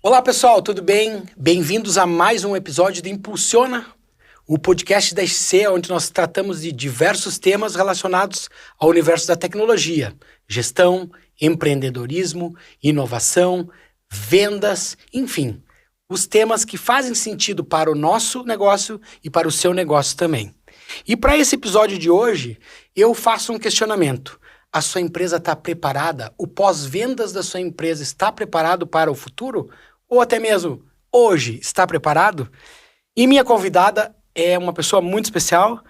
Olá pessoal, tudo bem? Bem-vindos a mais um episódio do Impulsiona, o podcast da SC, onde nós tratamos de diversos temas relacionados ao universo da tecnologia, gestão, empreendedorismo, inovação, vendas, enfim, os temas que fazem sentido para o nosso negócio e para o seu negócio também. E para esse episódio de hoje, eu faço um questionamento. A sua empresa está preparada? O pós-vendas da sua empresa está preparado para o futuro? Ou até mesmo hoje está preparado? E minha convidada é uma pessoa muito especial,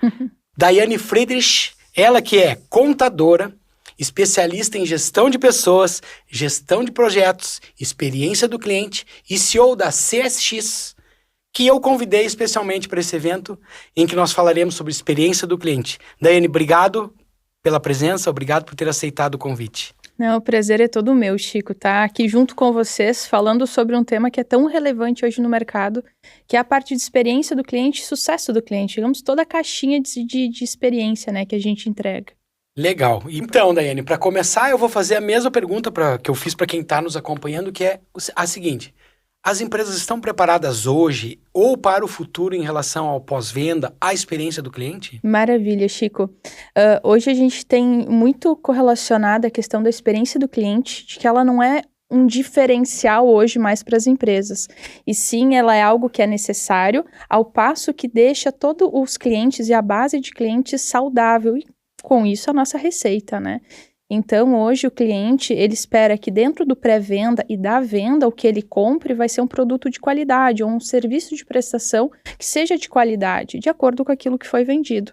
Daiane Friedrich, ela que é contadora, especialista em gestão de pessoas, gestão de projetos, experiência do cliente e CEO da CSX, que eu convidei especialmente para esse evento em que nós falaremos sobre experiência do cliente. Daiane, obrigado pela presença, obrigado por ter aceitado o convite. Não, o prazer é todo meu, Chico, tá aqui junto com vocês, falando sobre um tema que é tão relevante hoje no mercado, que é a parte de experiência do cliente e sucesso do cliente, digamos, toda a caixinha de experiência, né, que a gente entrega. Legal. Então, Daiane, para começar, eu vou fazer a mesma pergunta que eu fiz para quem está nos acompanhando, que é a seguinte: as empresas estão preparadas hoje ou para o futuro em relação ao pós-venda, à experiência do cliente? Maravilha, Chico. Hoje a gente tem muito correlacionada a questão da experiência do cliente, de que ela não é um diferencial hoje mais para as empresas. E sim, ela é algo que é necessário, ao passo que deixa todos os clientes e a base de clientes saudável. E com isso a nossa receita, né? Então, hoje o cliente, ele espera que dentro do pré-venda e da venda, o que ele compre vai ser um produto de qualidade ou um serviço de prestação que seja de qualidade, de acordo com aquilo que foi vendido.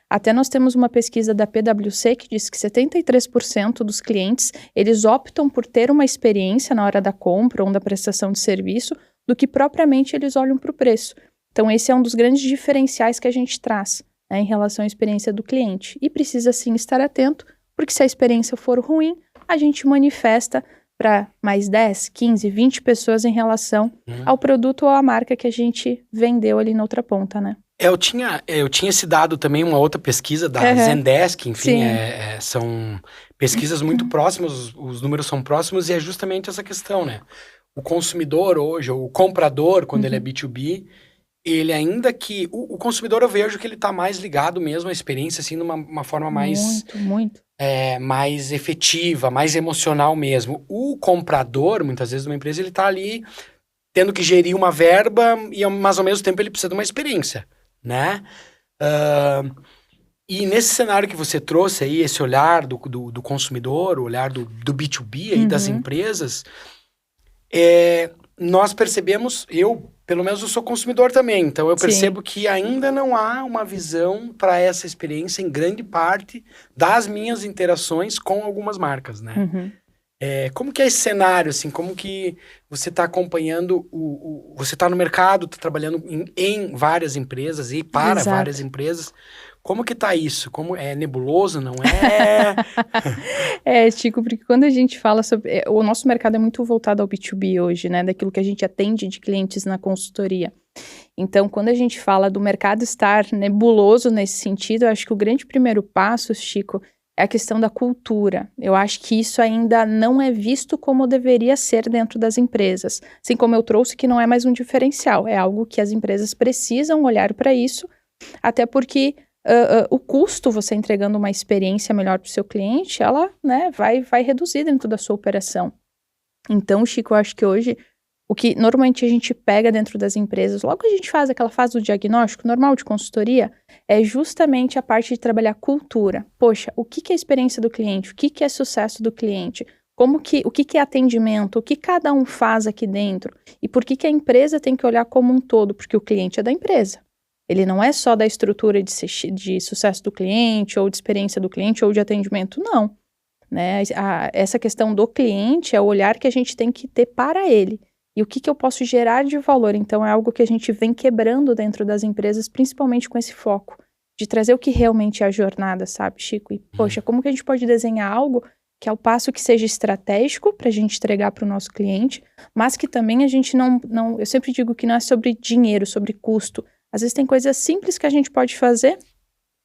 Até nós temos uma pesquisa da PwC que diz que 73% dos clientes, eles optam por ter uma experiência na hora da compra ou da prestação de serviço, do que propriamente eles olham para o preço. Então, esse é um dos grandes diferenciais que a gente traz, né, em relação à experiência do cliente. E precisa, sim, estar atento, porque se a experiência for ruim, a gente manifesta para mais 10, 15, 20 pessoas em relação ao produto ou à marca que a gente vendeu ali na outra ponta, né? Eu tinha esse dado também, uma outra pesquisa da Zendesk, enfim, são pesquisas muito próximas, os números são próximos e é justamente essa questão, né? O consumidor hoje, ou o comprador, quando ele é B2B, ele ainda que... O consumidor, eu vejo que ele tá mais ligado mesmo à experiência, assim, de uma forma mais... Muito. Mais efetiva, mais emocional mesmo. O comprador, muitas vezes, de uma empresa, ele tá ali tendo que gerir uma verba, mas ao mesmo tempo ele precisa de uma experiência, né? E nesse cenário que você trouxe aí, esse olhar do consumidor, o olhar do B2B aí, das empresas, nós percebemos, pelo menos eu sou consumidor também, então eu percebo que ainda não há uma visão para essa experiência em grande parte das minhas interações com algumas marcas, né? Como que é esse cenário, assim, como que você está acompanhando, você está no mercado, está trabalhando em várias empresas e para Exato. várias empresas, como que tá isso? Como é nebuloso, não é? Chico, porque quando a gente fala sobre... o nosso mercado é muito voltado ao B2B hoje, né? Daquilo que a gente atende de clientes na consultoria. Então, quando a gente fala do mercado estar nebuloso nesse sentido, eu acho que o grande primeiro passo, Chico, é a questão da cultura. Eu acho que isso ainda não é visto como deveria ser dentro das empresas. Assim como eu trouxe que não é mais um diferencial, é algo que as empresas precisam olhar para isso, até porque... o custo, você entregando uma experiência melhor para o seu cliente, ela, né, vai reduzir dentro da sua operação. Então, Chico, eu acho que hoje, o que normalmente a gente pega dentro das empresas, logo que a gente faz aquela fase do diagnóstico normal de consultoria, é justamente a parte de trabalhar cultura. Poxa, o que é a experiência do cliente? O que é sucesso do cliente? O que é atendimento? O que cada um faz aqui dentro? E por que a empresa tem que olhar como um todo? Porque o cliente é da empresa. Ele não é só da estrutura de sucesso do cliente, ou de experiência do cliente, ou de atendimento, não. Né? Essa questão do cliente é o olhar que a gente tem que ter para ele. E o que eu posso gerar de valor? Então, é algo que a gente vem quebrando dentro das empresas, principalmente com esse foco, de trazer o que realmente é a jornada, sabe, Chico? E, poxa, como que a gente pode desenhar algo que ao passo que seja estratégico para a gente entregar para o nosso cliente, mas que também a gente não... Eu sempre digo que não é sobre dinheiro, sobre custo. Às vezes tem coisas simples que a gente pode fazer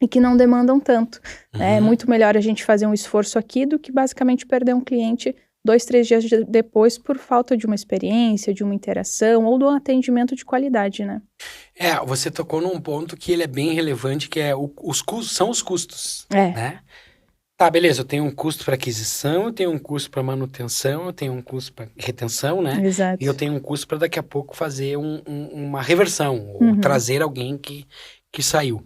e que não demandam tanto, né? É muito melhor a gente fazer um esforço aqui do que basicamente perder um cliente 2, 3 dias depois por falta de uma experiência, de uma interação ou de um atendimento de qualidade, né? Você tocou num ponto que ele é bem relevante, que é os custos, são os custos, É. né? Tá, beleza, eu tenho um custo para aquisição, eu tenho um custo para manutenção, eu tenho um custo para retenção, né? Exato. E eu tenho um custo para daqui a pouco fazer uma reversão, ou trazer alguém que saiu.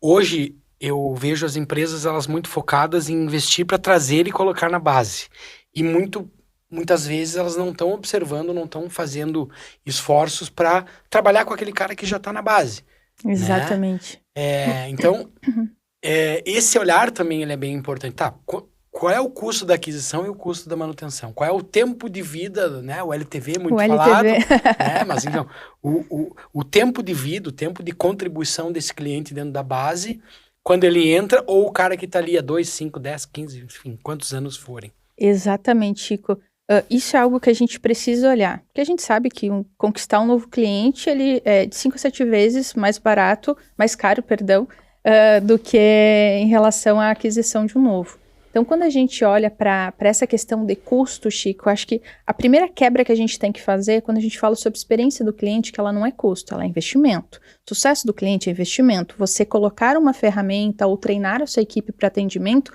Hoje, eu vejo as empresas, elas muito focadas em investir para trazer e colocar na base. E muitas vezes elas não estão observando, não estão fazendo esforços para trabalhar com aquele cara que já está na base. Exatamente. Né? Então, esse olhar também ele é bem importante. Tá, qual é o custo da aquisição e o custo da manutenção? Qual é o tempo de vida, né? O LTV é muito falado, né? Mas então, o tempo de vida, o tempo de contribuição desse cliente dentro da base, quando ele entra, ou o cara que está ali há 2, 5, 10, 15, enfim, quantos anos forem. Exatamente, Chico. Isso é algo que a gente precisa olhar. Porque a gente sabe que conquistar um novo cliente, ele é de 5 a 7 vezes mais caro, do que em relação à aquisição de um novo. Então, quando a gente olha para essa questão de custo, Chico, eu acho que a primeira quebra que a gente tem que fazer, quando a gente fala sobre experiência do cliente, que ela não é custo, ela é investimento. Sucesso do cliente é investimento. Você colocar uma ferramenta ou treinar a sua equipe para atendimento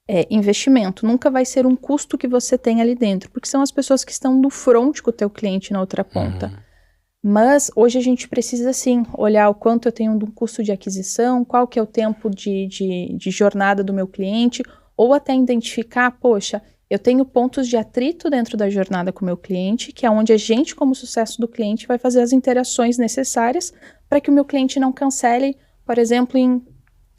é investimento. Nunca vai ser um custo que você tem ali dentro, porque são as pessoas que estão no front com o teu cliente na outra ponta. Mas hoje a gente precisa sim olhar o quanto eu tenho de um custo de aquisição, qual que é o tempo de jornada do meu cliente, ou até identificar, poxa, eu tenho pontos de atrito dentro da jornada com o meu cliente, que é onde a gente, como sucesso do cliente, vai fazer as interações necessárias para que o meu cliente não cancele, por exemplo, em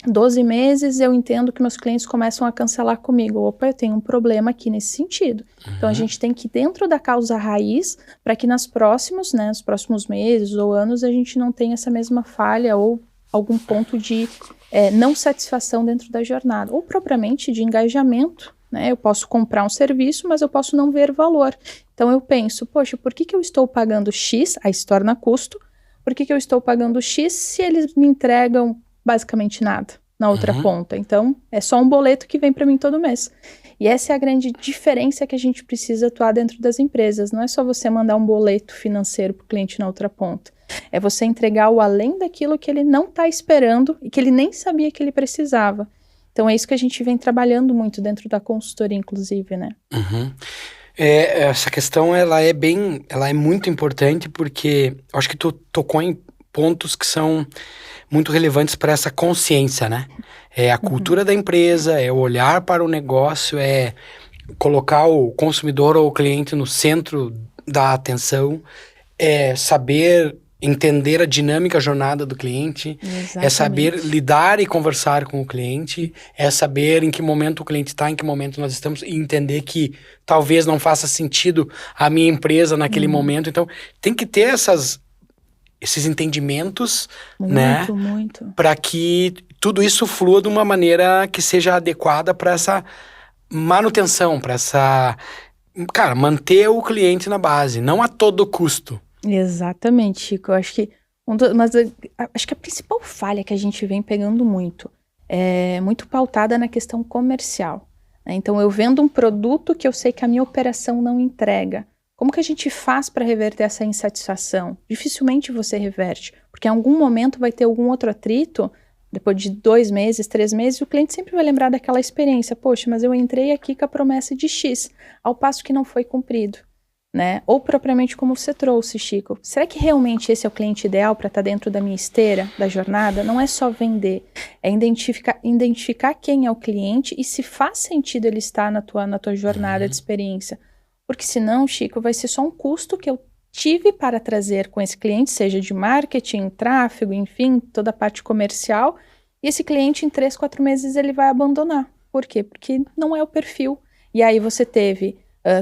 12 meses eu entendo que meus clientes começam a cancelar comigo. Opa, eu tenho um problema aqui nesse sentido. Então a gente tem que ir dentro da causa raiz para que nos próximos meses ou anos a gente não tenha essa mesma falha ou algum ponto de não satisfação dentro da jornada. Ou propriamente de engajamento, né? Eu posso comprar um serviço, mas eu posso não ver valor. Então eu penso, poxa, por que eu estou pagando X? Aí se torna custo. Por que eu estou pagando X se eles me entregam basicamente nada na outra ponta? Então, é só um boleto que vem para mim todo mês. E essa é a grande diferença que a gente precisa atuar dentro das empresas. Não é só você mandar um boleto financeiro para o cliente na outra ponta. É você entregar o além daquilo que ele não está esperando e que ele nem sabia que ele precisava. Então, é isso que a gente vem trabalhando muito dentro da consultoria, inclusive, né? Essa questão, ela é muito importante porque eu acho que tu tocou em pontos que são muito relevantes para essa consciência, né? É a cultura da empresa, é o olhar para o negócio, é colocar o consumidor ou o cliente no centro da atenção, é saber entender a dinâmica, a jornada do cliente, Exatamente. É saber lidar e conversar com o cliente, é saber em que momento o cliente está, em que momento nós estamos, e entender que talvez não faça sentido a minha empresa naquele momento. Então, tem que ter esses entendimentos, né? Muito. Para que tudo isso flua de uma maneira que seja adequada para essa manutenção, para manter o cliente na base, não a todo custo. Exatamente, Chico. Eu acho que acho que a principal falha que a gente vem pegando muito é muito pautada na questão comercial, né? Então, eu vendo um produto que eu sei que a minha operação não entrega. Como que a gente faz para reverter essa insatisfação? Dificilmente você reverte, porque em algum momento vai ter algum outro atrito, depois de 2 meses, 3 meses, o cliente sempre vai lembrar daquela experiência. Poxa, mas eu entrei aqui com a promessa de X, ao passo que não foi cumprido, né? Ou propriamente como você trouxe, Chico. Será que realmente esse é o cliente ideal para estar dentro da minha esteira, da jornada? Não é só vender, é identificar quem é o cliente e se faz sentido ele estar na tua jornada de experiência. Porque senão, Chico, vai ser só um custo que eu tive para trazer com esse cliente, seja de marketing, tráfego, enfim, toda a parte comercial, e esse cliente em 3, 4 meses ele vai abandonar. Por quê? Porque não é o perfil. E aí você teve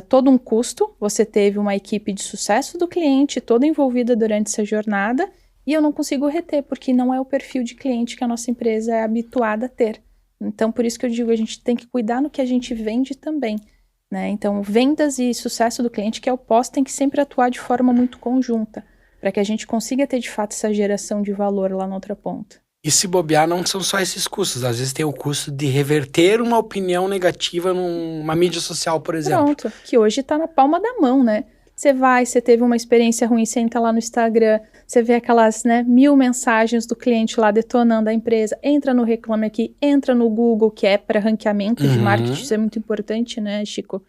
todo um custo, você teve uma equipe de sucesso do cliente toda envolvida durante essa jornada, e eu não consigo reter, porque não é o perfil de cliente que a nossa empresa é habituada a ter. Então, por isso que eu digo, a gente tem que cuidar no que a gente vende também, né? Então, vendas e sucesso do cliente, que é o pós, tem que sempre atuar de forma muito conjunta, para que a gente consiga ter, de fato, essa geração de valor lá na outra ponta. E se bobear, não são só esses custos. Às vezes tem o custo de reverter uma opinião negativa numa mídia social, por exemplo. Pronto, que hoje tá na palma da mão, né? Você teve uma experiência ruim, você entra lá no Instagram, você vê aquelas, 1000 mensagens do cliente lá detonando a empresa, entra no Reclame Aqui, entra no Google, que é para ranqueamento de marketing, isso é muito importante, né, Chico?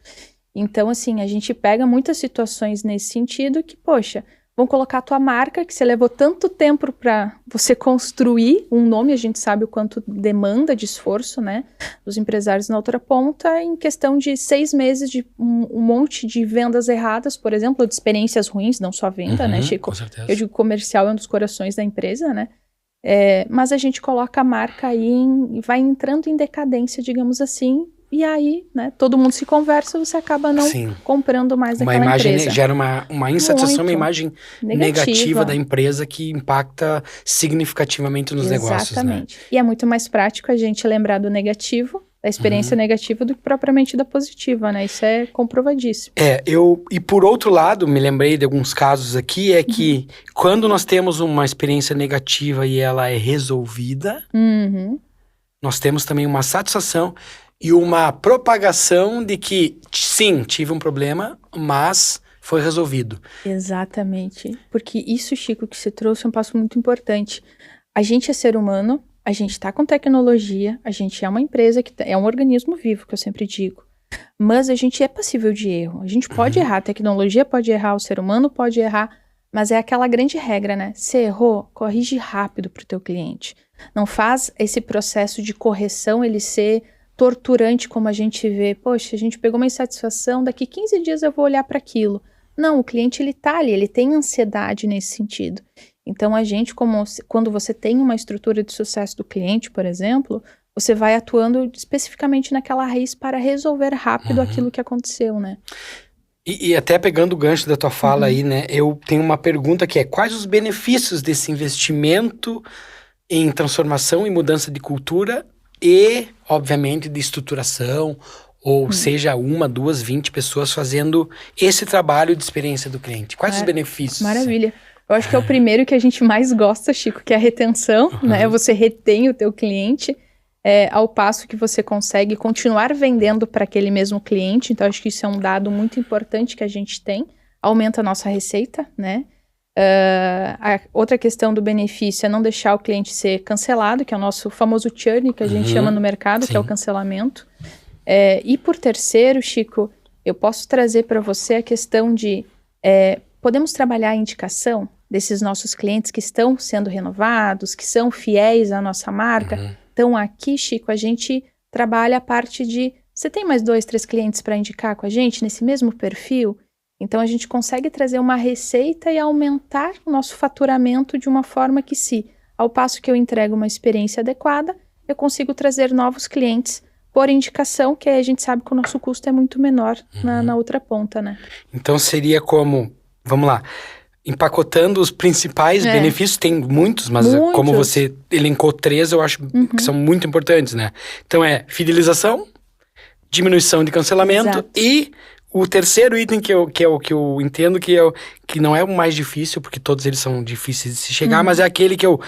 Então, assim, a gente pega muitas situações nesse sentido que, poxa, vão colocar a tua marca, que você levou tanto tempo para você construir um nome, a gente sabe o quanto demanda de esforço, né, dos empresários na outra ponta, em questão de 6 meses de um monte de vendas erradas, por exemplo, ou de experiências ruins, não só venda, né, Chico? Com certeza. Eu digo, comercial é um dos corações da empresa, né? Mas a gente coloca a marca aí e vai entrando em decadência, digamos assim, e aí, né, todo mundo se conversa, você acaba não comprando mais uma daquela imagem empresa. Gera uma insatisfação, uma imagem negativa da empresa que impacta significativamente nos negócios. Exatamente. Né? E é muito mais prático a gente lembrar do negativo, da experiência negativa, do que propriamente da positiva, né? Isso é comprovadíssimo. E por outro lado, me lembrei de alguns casos aqui, que quando nós temos uma experiência negativa e ela é resolvida, nós temos também uma satisfação e uma propagação de que, sim, tive um problema, mas foi resolvido. Exatamente. Porque isso, Chico, que você trouxe é um passo muito importante. A gente é ser humano, a gente está com tecnologia, a gente é uma empresa que é um organismo vivo, que eu sempre digo. Mas a gente é passível de erro. A gente pode errar, a tecnologia pode errar, o ser humano pode errar, mas é aquela grande regra, né? Você errou, corrige rápido para o teu cliente. Não faz esse processo de correção ele ser torturante, como a gente vê. Poxa, a gente pegou uma insatisfação, daqui 15 dias eu vou olhar para aquilo. Não, o cliente ele tá ali, ele tem ansiedade nesse sentido. Então a gente, quando você tem uma estrutura de sucesso do cliente, por exemplo, você vai atuando especificamente naquela raiz para resolver rápido aquilo que aconteceu, né? E até pegando o gancho da tua fala aí, né? Eu tenho uma pergunta que é: quais os benefícios desse investimento em transformação e mudança de cultura e, obviamente, de estruturação, ou seja, 1, 2, 20 pessoas fazendo esse trabalho de experiência do cliente? Quais os benefícios? Maravilha. Eu acho que é o primeiro que a gente mais gosta, Chico, que é a retenção, né? Você retém o teu cliente, ao passo que você consegue continuar vendendo para aquele mesmo cliente. Então, acho que isso é um dado muito importante que a gente tem. Aumenta a nossa receita, né? A outra questão do benefício é não deixar o cliente ser cancelado, que é o nosso famoso churn, que a gente chama no mercado, que é o cancelamento. E por terceiro, Chico, eu posso trazer para você a questão de podemos trabalhar a indicação desses nossos clientes que estão sendo renovados, que são fiéis à nossa marca. Então aqui, Chico, a gente trabalha a parte de, você tem mais 2, 3 clientes para indicar com a gente nesse mesmo perfil? Então a gente consegue trazer uma receita e aumentar o nosso faturamento de uma forma que, se ao passo que eu entrego uma experiência adequada, eu consigo trazer novos clientes por indicação, que aí a gente sabe que o nosso custo é muito menor na outra ponta, né? Então seria como, vamos lá, empacotando os principais benefícios, tem muitos, mas como você elencou 3, eu acho que são muito importantes, né? Então fidelização, diminuição de cancelamento e o terceiro item que é o que eu entendo que não é o mais difícil, porque todos eles são difíceis de se chegar, mas é aquele que eu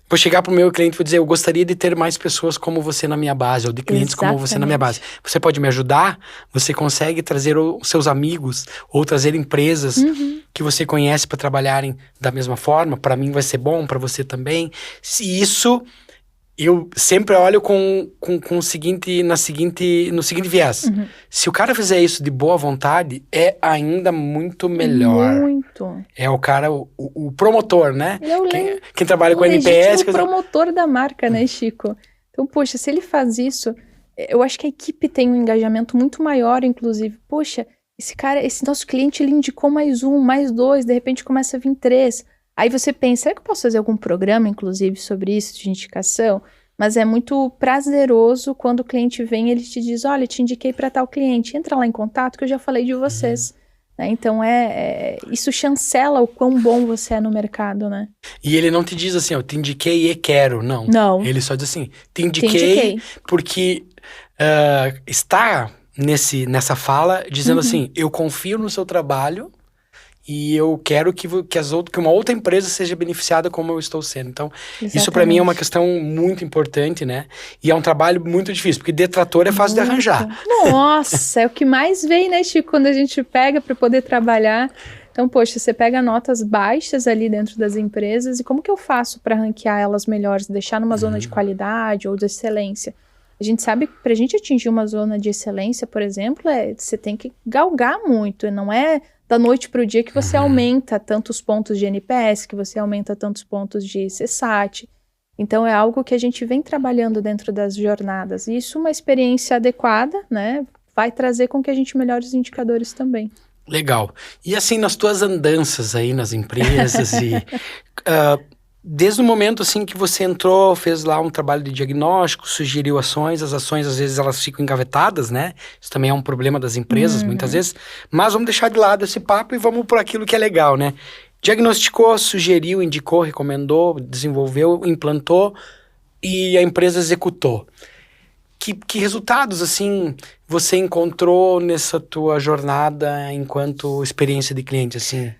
vou chegar pro meu cliente e vou dizer: eu gostaria de ter mais pessoas como você na minha base, ou de clientes como você na minha base. Você pode me ajudar? Você consegue trazer os seus amigos, ou trazer empresas que você conhece para trabalharem da mesma forma? Para mim vai ser bom, para você também. Se isso, eu sempre olho no seguinte viés. Se o cara fizer isso de boa vontade, é ainda muito melhor. Muito. É o cara, o promotor, né? Quem trabalha com NPS. O promotor da marca, né, Chico? Então, poxa, se ele faz isso, eu acho que a equipe tem um engajamento muito maior, inclusive. Poxa, esse nosso cliente, ele indicou mais 1, mais 2, de repente começa a vir 3. Aí você pensa, será que eu posso fazer algum programa, inclusive, sobre isso, de indicação? Mas é muito prazeroso quando o cliente vem e ele te diz: olha, te indiquei para tal cliente, entra lá em contato que eu já falei de vocês. Né? Então, isso chancela o quão bom você é no mercado, né? E ele não te diz assim: eu te indiquei e quero, não. Não. Ele só diz assim: te indiquei. Porque está nessa fala dizendo assim: eu confio no seu trabalho. e eu quero que uma outra empresa seja beneficiada como eu estou sendo. Então, Exatamente. isso para mim é uma questão muito importante, né? E é um trabalho muito difícil, porque detrator é fácil de arranjar. Nossa, é o que mais vem, né, Chico, quando a gente pega para poder trabalhar. Então, poxa, você pega notas baixas ali dentro das empresas, e como que eu faço para ranquear elas melhores, deixar numa zona de qualidade ou de excelência? A gente sabe que para a gente atingir uma zona de excelência, por exemplo, você tem que galgar muito, não é da noite para o dia que você aumenta tantos pontos de NPS, que você aumenta tantos pontos de CSAT. Então, é algo que a gente vem trabalhando dentro das jornadas. E isso, uma experiência adequada, né, vai trazer com que a gente melhore os indicadores também. Legal. E assim, nas tuas andanças aí nas empresas desde o momento assim que você entrou, fez lá um trabalho de diagnóstico, sugeriu ações, as ações às vezes elas ficam engavetadas, né? Isso também é um problema das empresas, muitas vezes. Mas vamos deixar de lado esse papo e vamos por aquilo que é legal, né? Diagnosticou, sugeriu, indicou, recomendou, desenvolveu, implantou e a empresa executou. Que resultados, assim, você encontrou nessa tua jornada enquanto experiência de cliente, assim?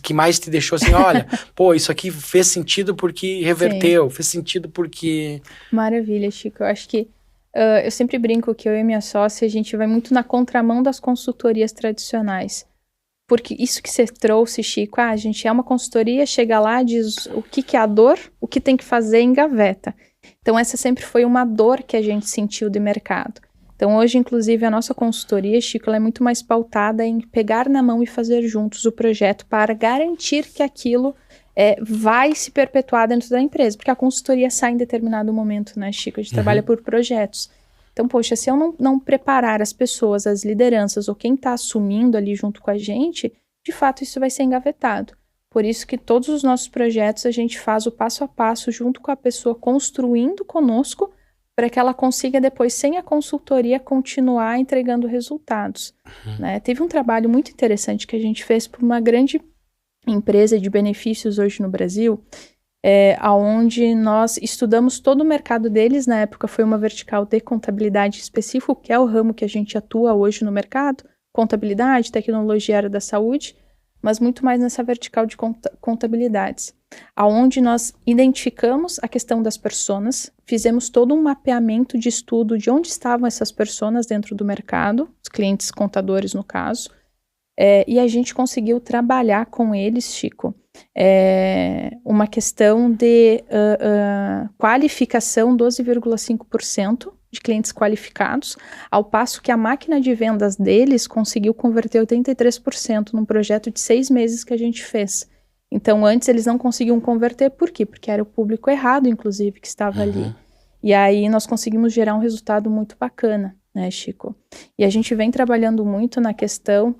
Que mais te deixou assim, olha, pô, isso aqui fez sentido porque reverteu, fez sentido porque... Maravilha, Chico. Eu acho que eu sempre brinco que eu e minha sócia, a gente vai muito na contramão das consultorias tradicionais. Porque isso que você trouxe, Chico, a gente é uma consultoria, chega lá, diz o que é a dor, o que tem que fazer, engaveta. Então, essa sempre foi uma dor que a gente sentiu de mercado. Então, hoje, inclusive, a nossa consultoria, Chico, ela é muito mais pautada em pegar na mão e fazer juntos o projeto para garantir que aquilo vai se perpetuar dentro da empresa. Porque a consultoria sai em determinado momento, né, Chico? A gente trabalha por projetos. Então, poxa, se eu não preparar as pessoas, as lideranças ou quem está assumindo ali junto com a gente, de fato, isso vai ser engavetado. Por isso que todos os nossos projetos a gente faz o passo a passo junto com a pessoa construindo conosco para que ela consiga depois, sem a consultoria, continuar entregando resultados. Né? Teve um trabalho muito interessante que a gente fez para uma grande empresa de benefícios hoje no Brasil, onde nós estudamos todo o mercado deles. Na época foi uma vertical de contabilidade específico, que é o ramo que a gente atua hoje no mercado, contabilidade, tecnologia, área da saúde, mas muito mais nessa vertical de contabilidades, aonde nós identificamos a questão das personas, fizemos todo um mapeamento de estudo de onde estavam essas personas dentro do mercado, os clientes contadores no caso, e a gente conseguiu trabalhar com eles, Chico, uma questão de qualificação 12,5% de clientes qualificados, ao passo que a máquina de vendas deles conseguiu converter 83% num projeto de 6 meses que a gente fez. Então, antes eles não conseguiam converter, por quê? Porque era o público errado, inclusive, que estava ali. E aí nós conseguimos gerar um resultado muito bacana, né, Chico? E a gente vem trabalhando muito na questão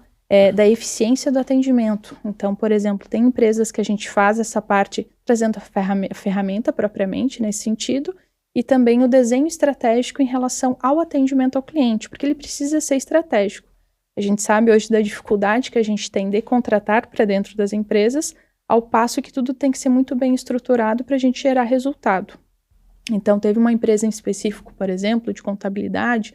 da eficiência do atendimento. Então, por exemplo, tem empresas que a gente faz essa parte trazendo a ferramenta propriamente nesse sentido, e também o desenho estratégico em relação ao atendimento ao cliente, porque ele precisa ser estratégico. A gente sabe hoje da dificuldade que a gente tem de contratar para dentro das empresas, ao passo que tudo tem que ser muito bem estruturado para a gente gerar resultado. Então, teve uma empresa em específico, por exemplo, de contabilidade,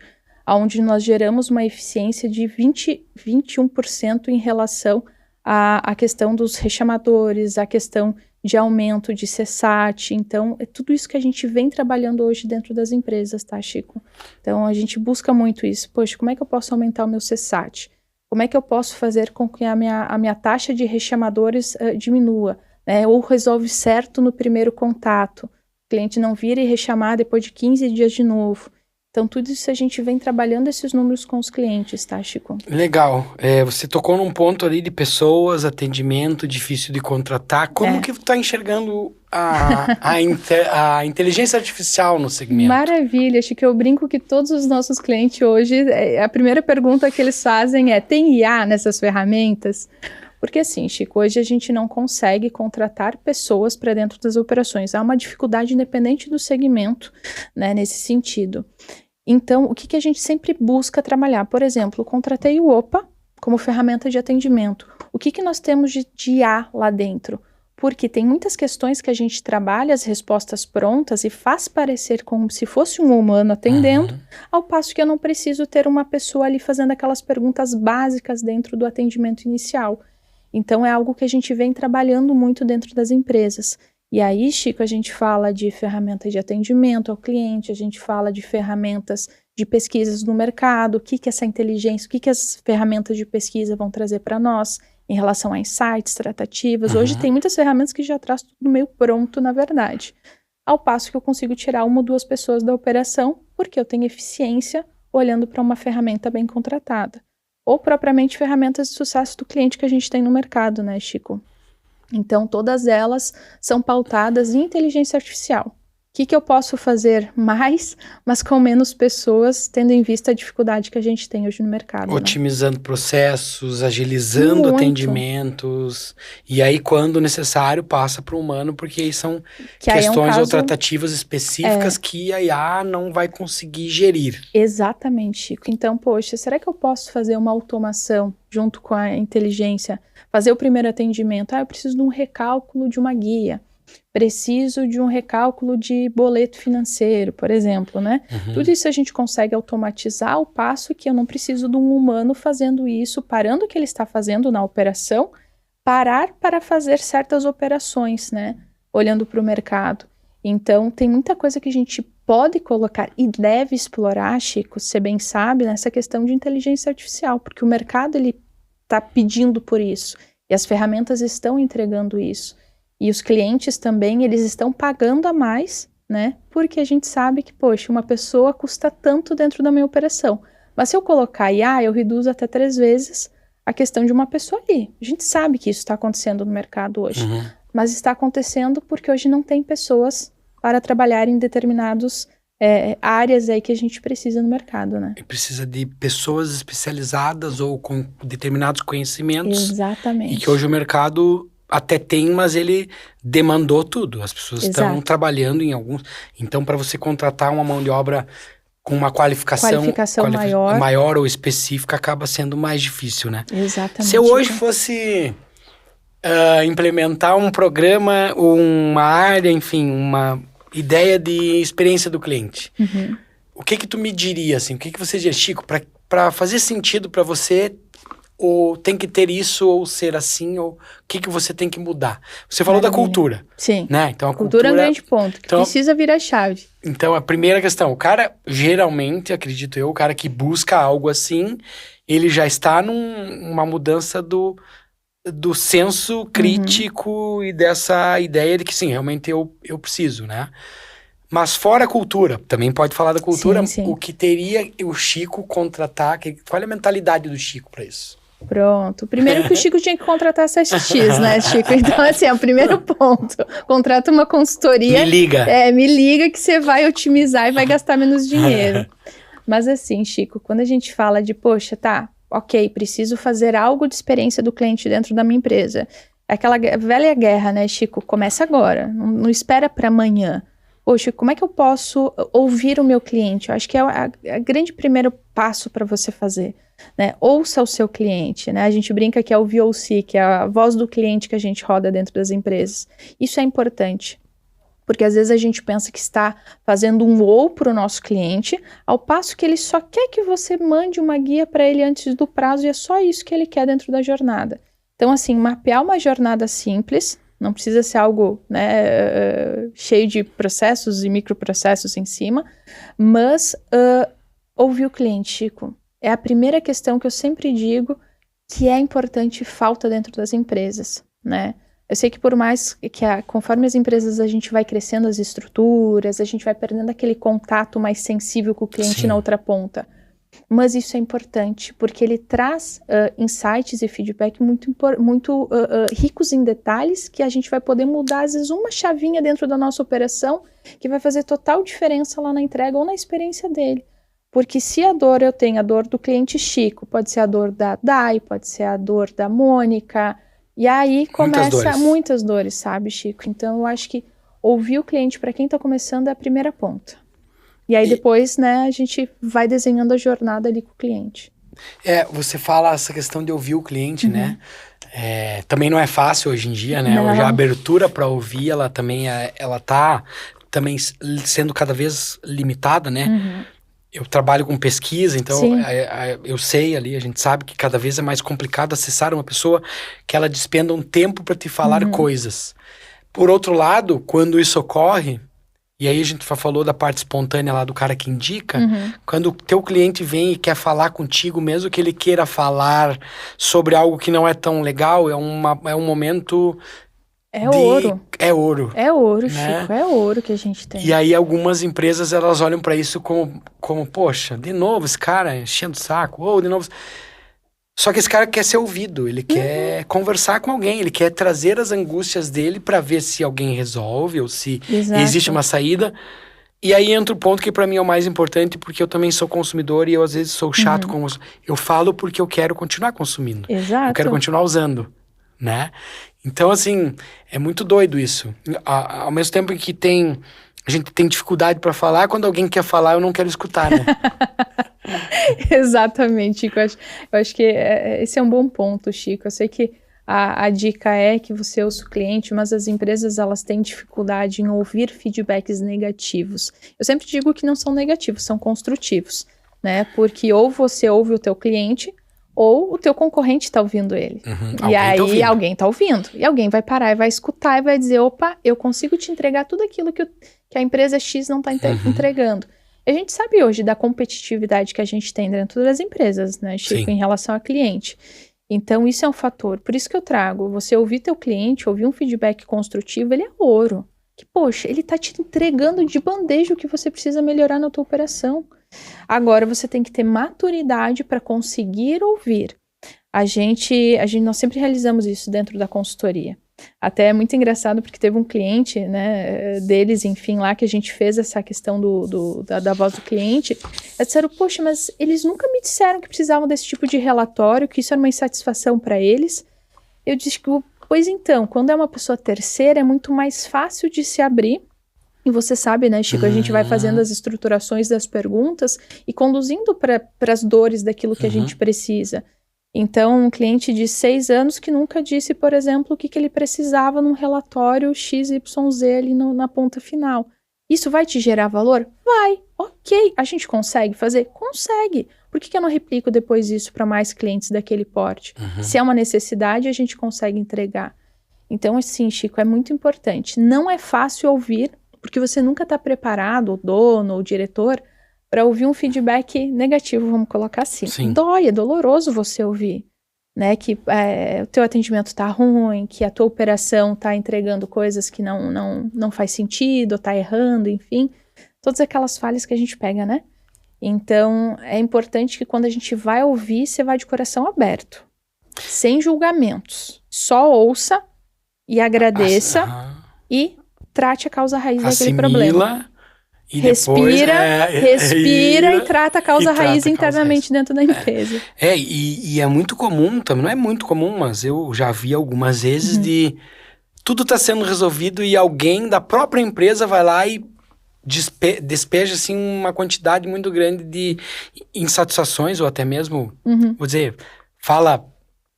onde nós geramos uma eficiência de 21% em relação à questão dos rechamadores, à questão de aumento de CSAT. Então, é tudo isso que a gente vem trabalhando hoje dentro das empresas, tá, Chico? Então, a gente busca muito isso. Poxa, como é que eu posso aumentar o meu CSAT? Como é que eu posso fazer com que a minha taxa de rechamadores diminua? Né? Ou resolve certo no primeiro contato. O cliente não vira e rechamar depois de 15 dias de novo. Então, tudo isso a gente vem trabalhando esses números com os clientes, tá, Chico? Legal. Você tocou num ponto ali de pessoas, atendimento, difícil de contratar. Como que tu tá enxergando a inteligência artificial no segmento? Maravilha, Chico. Eu brinco que todos os nossos clientes hoje, a primeira pergunta que eles fazem é: tem IA nessas ferramentas? Porque assim, Chico, hoje a gente não consegue contratar pessoas para dentro das operações. Há uma dificuldade independente do segmento, né, nesse sentido. Então, o que a gente sempre busca trabalhar? Por exemplo, eu contratei o OPA como ferramenta de atendimento. O que nós temos de IA lá dentro? Porque tem muitas questões que a gente trabalha as respostas prontas e faz parecer como se fosse um humano atendendo, ao passo que eu não preciso ter uma pessoa ali fazendo aquelas perguntas básicas dentro do atendimento inicial. Então, é algo que a gente vem trabalhando muito dentro das empresas. E aí, Chico, a gente fala de ferramentas de atendimento ao cliente, a gente fala de ferramentas de pesquisas no mercado, o que essa inteligência, o que as ferramentas de pesquisa vão trazer para nós em relação a insights, tratativas. Hoje tem muitas ferramentas que já traz tudo meio pronto, na verdade. Ao passo que eu consigo tirar 1 ou 2 pessoas da operação, porque eu tenho eficiência olhando para uma ferramenta bem contratada. Ou propriamente ferramentas de sucesso do cliente que a gente tem no mercado, né, Chico? Então, todas elas são pautadas em inteligência artificial. O que eu posso fazer mais, mas com menos pessoas, tendo em vista a dificuldade que a gente tem hoje no mercado. Otimizando processos, agilizando atendimentos. E aí, quando necessário, passa para o humano, porque aí são questões ou tratativas específicas que a IA não vai conseguir gerir. Exatamente, Chico. Então, poxa, será que eu posso fazer uma automação junto com a inteligência? Fazer o primeiro atendimento. Eu preciso de um recálculo de uma guia. Preciso de um recálculo de boleto financeiro, por exemplo, né? Tudo isso a gente consegue automatizar ao passo que eu não preciso de um humano fazendo isso, parando o que ele está fazendo na operação, parar para fazer certas operações, né? Olhando para o mercado. Então, tem muita coisa que a gente pode colocar e deve explorar, Chico, você bem sabe, nessa questão de inteligência artificial, porque o mercado, ele está pedindo por isso, e as ferramentas estão entregando isso. E os clientes também, eles estão pagando a mais, né? Porque a gente sabe que, poxa, uma pessoa custa tanto dentro da minha operação. Mas se eu colocar IA, eu reduzo até 3 vezes a questão de uma pessoa ali. A gente sabe que isso está acontecendo no mercado hoje. Mas está acontecendo porque hoje não tem pessoas para trabalhar em determinadas áreas aí que a gente precisa no mercado, né? E precisa de pessoas especializadas ou com determinados conhecimentos. Exatamente. E que hoje o mercado até tem, mas ele demandou tudo. As pessoas estão trabalhando em alguns... Então, para você contratar uma mão de obra com uma qualificação maior ou específica, acaba sendo mais difícil, né? Exatamente. Se eu hoje fosse implementar um programa, uma área, enfim, uma ideia de experiência do cliente, o que tu me diria, assim? O que você diria, Chico, para fazer sentido para você... Ou tem que ter isso, ou ser assim, ou o que você tem que mudar? Você falou da cultura. Sim. Né? Então, a cultura é um grande ponto, que precisa virar chave. Então, a primeira questão, o cara, geralmente, acredito eu, o cara que busca algo assim, ele já está numa mudança do senso crítico e dessa ideia de que, sim, realmente eu preciso, né? Mas fora a cultura, também pode falar da cultura, sim. O que teria o Chico contratar, qual é a mentalidade do Chico para isso? Pronto. Primeiro que o Chico tinha que contratar 7X, né, Chico? Então, assim, é o primeiro ponto. Contrata uma consultoria. Me liga. Me liga que você vai otimizar e vai gastar menos dinheiro. Mas assim, Chico, quando a gente fala de, poxa, ok, preciso fazer algo de experiência do cliente dentro da minha empresa. É aquela velha guerra, né, Chico? Começa agora, não espera para amanhã. Poxa, como é que eu posso ouvir o meu cliente? Eu acho que é o grande primeiro passo para você fazer, né? Ouça o seu cliente, né? A gente brinca que é o VOC, que é a voz do cliente que a gente roda dentro das empresas. Isso é importante, porque às vezes a gente pensa que está fazendo um ou para o nosso cliente, ao passo que ele só quer que você mande uma guia para ele antes do prazo, e é só isso que ele quer dentro da jornada. Então, assim, mapear uma jornada simples... Não precisa ser algo, né, cheio de processos e microprocessos em cima, mas ouvir o cliente, Chico. É a primeira questão que eu sempre digo que é importante e falta dentro das empresas, né? Eu sei que por mais que conforme as empresas a gente vai crescendo as estruturas, a gente vai perdendo aquele contato mais sensível com o cliente na outra ponta. Mas isso é importante, porque ele traz insights e feedback muito ricos em detalhes, que a gente vai poder mudar, às vezes, uma chavinha dentro da nossa operação, que vai fazer total diferença lá na entrega ou na experiência dele. Porque se eu tenho a dor do cliente Chico, pode ser a dor da Dai, pode ser a dor da Mônica, e aí começa muitas dores, sabe, Chico? Então, eu acho que ouvir o cliente, para quem está começando, é a primeira ponta. E aí depois, né, a gente vai desenhando a jornada ali com o cliente. Você fala essa questão de ouvir o cliente, né? Também não é fácil hoje em dia, né? Hoje a abertura para ouvir, ela também ela tá também sendo cada vez limitada, né? eu trabalho com pesquisa, então Sim. eu sei ali, a gente sabe que cada vez é mais complicado acessar uma pessoa que ela despenda um tempo para te falar coisas. Por outro lado, quando isso ocorre, e aí a gente falou da parte espontânea lá do cara que indica, quando o teu cliente vem e quer falar contigo, mesmo que ele queira falar sobre algo que não é tão legal, é um momento... É ouro. É ouro. É ouro, né? Chico. É ouro que a gente tem. E aí algumas empresas, elas olham pra isso como, poxa, de novo esse cara enchendo o saco, ou de novo... Só que esse cara quer ser ouvido, ele quer conversar com alguém, ele quer trazer as angústias dele pra ver se alguém resolve ou se Exato. existe uma saída. E aí entra o ponto que pra mim é o mais importante, porque eu também sou consumidor e eu às vezes sou chato com isso. Eu falo porque eu quero continuar consumindo. Exato. Eu quero continuar usando, né? Então, assim, é muito doido isso. Ao mesmo tempo que a gente tem dificuldade pra falar, quando alguém quer falar, eu não quero escutar, né? Exatamente, Chico. Eu acho que esse é um bom ponto, Chico. Eu sei que a dica é que você ouça o cliente, mas as empresas, elas têm dificuldade em ouvir feedbacks negativos. Eu sempre digo que não são negativos, são construtivos, né? Porque ou você ouve o teu cliente, ou o teu concorrente está ouvindo ele. E aí alguém está ouvindo. E alguém vai parar e vai escutar e vai dizer, opa, eu consigo te entregar tudo aquilo que a empresa X não está entregando. A gente sabe hoje da competitividade que a gente tem dentro das empresas, né, Chico, em relação ao cliente. Então, isso é um fator. Por isso que eu trago, você ouvir teu cliente, ouvir um feedback construtivo, ele é ouro. Que, poxa, ele está te entregando de bandeja o que você precisa melhorar na tua operação. Agora, você tem que ter maturidade para conseguir ouvir. Nós sempre realizamos isso dentro da consultoria. Até é muito engraçado porque teve um cliente, né, deles, enfim, lá que a gente fez essa questão da voz do cliente. Eles disseram, poxa, mas eles nunca me disseram que precisavam desse tipo de relatório, que isso era uma insatisfação para eles. Eu disse, pois então, quando é uma pessoa terceira, é muito mais fácil de se abrir. E você sabe, né, Chico, a gente vai fazendo as estruturações das perguntas e conduzindo para as dores daquilo que a gente precisa. Então, um cliente de 6 anos que nunca disse, por exemplo, o que ele precisava num relatório XYZ ali na ponta final. Isso vai te gerar valor? Vai. Ok. A gente consegue fazer? Consegue. Por que eu não replico depois isso para mais clientes daquele porte? Se é uma necessidade, a gente consegue entregar. Então, assim, Chico, é muito importante. Não é fácil ouvir, porque você nunca está preparado, o dono, o diretor, para ouvir um feedback negativo, vamos colocar assim. Sim. Dói, é doloroso você ouvir, né, que o teu atendimento está ruim, que a tua operação está entregando coisas que não faz sentido, está errando, enfim. Todas aquelas falhas que a gente pega, né? Então, é importante que quando a gente vai ouvir, você vai de coração aberto, sem julgamentos. Só ouça e agradeça e trate a causa raiz daquele problema. E respira depois, e trata a causa raiz internamente dentro da empresa. E é muito comum, também não é muito comum, mas eu já vi algumas vezes de tudo está sendo resolvido e alguém da própria empresa vai lá e despeja assim uma quantidade muito grande de insatisfações ou até mesmo, vou dizer, fala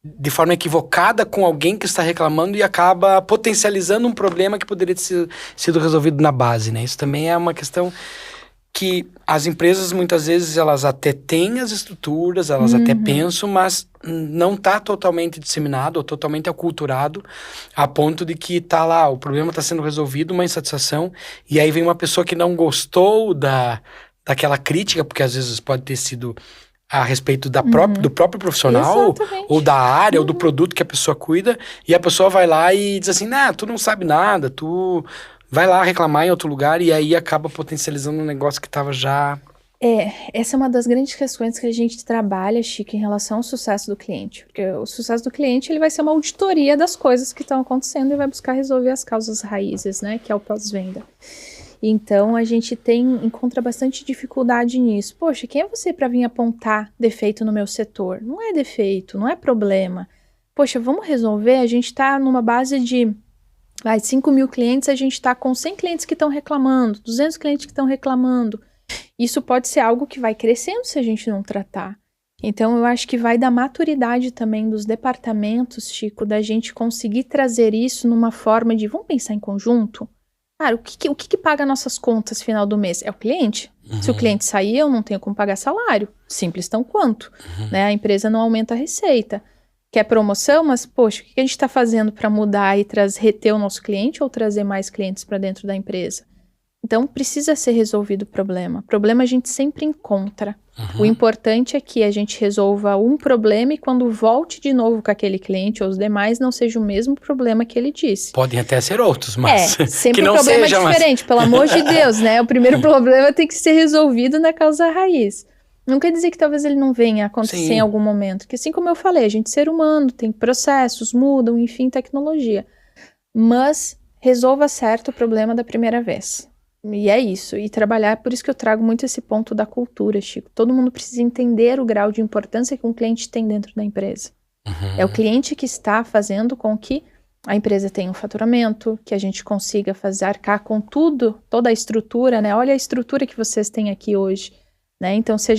de forma equivocada com alguém que está reclamando e acaba potencializando um problema que poderia ter sido resolvido na base, né? Isso também é uma questão que as empresas, muitas vezes, elas até têm as estruturas, elas até pensam, mas não está totalmente disseminado ou totalmente aculturado a ponto de que tá lá, o problema está sendo resolvido, uma insatisfação, e aí vem uma pessoa que não gostou daquela crítica, porque às vezes pode ter sido a respeito do próprio profissional, ou da área, ou do produto que a pessoa cuida, e a pessoa vai lá e diz assim, tu não sabe nada, tu vai lá reclamar em outro lugar, e aí acaba potencializando um negócio que estava já... Essa é uma das grandes questões que a gente trabalha, Chico, em relação ao sucesso do cliente, porque o sucesso do cliente, ele vai ser uma auditoria das coisas que estão acontecendo e vai buscar resolver as causas raízes, né, que é o pós-venda. Então, a gente encontra bastante dificuldade nisso. Poxa, quem é você para vir apontar defeito no meu setor? Não é defeito, não é problema. Poxa, vamos resolver? A gente está numa base de 5 mil clientes, a gente está com 100 clientes que estão reclamando, 200 clientes que estão reclamando. Isso pode ser algo que vai crescendo se a gente não tratar. Então, eu acho que vai da maturidade também dos departamentos, Chico, da gente conseguir trazer isso numa forma de, vamos pensar em conjunto? Cara, o que paga nossas contas final do mês? É o cliente? Se o cliente sair, eu não tenho como pagar salário. Simples tão quanto. Né? A empresa não aumenta a receita. Quer promoção, mas, poxa, o que a gente está fazendo para mudar e reter o nosso cliente ou trazer mais clientes para dentro da empresa? Então, precisa ser resolvido o problema. Problema a gente sempre encontra. O importante é que a gente resolva um problema e quando volte de novo com aquele cliente ou os demais, não seja o mesmo problema que ele disse. Podem até ser outros, mas sempre que não um problema seja, diferente, pelo amor de Deus, né? O primeiro problema tem que ser resolvido na causa raiz. Não quer dizer que talvez ele não venha a acontecer em algum momento. Porque assim como eu falei, a gente é ser humano, tem processos, mudam, enfim, tecnologia. Mas resolva certo o problema da primeira vez. E é isso. E trabalhar, por isso que eu trago muito esse ponto da cultura, Chico. Todo mundo precisa entender o grau de importância que um cliente tem dentro da empresa. É o cliente que está fazendo com que a empresa tenha um faturamento, que a gente consiga arcar com tudo, toda a estrutura, né? Olha a estrutura que vocês têm aqui hoje. Né? Então, se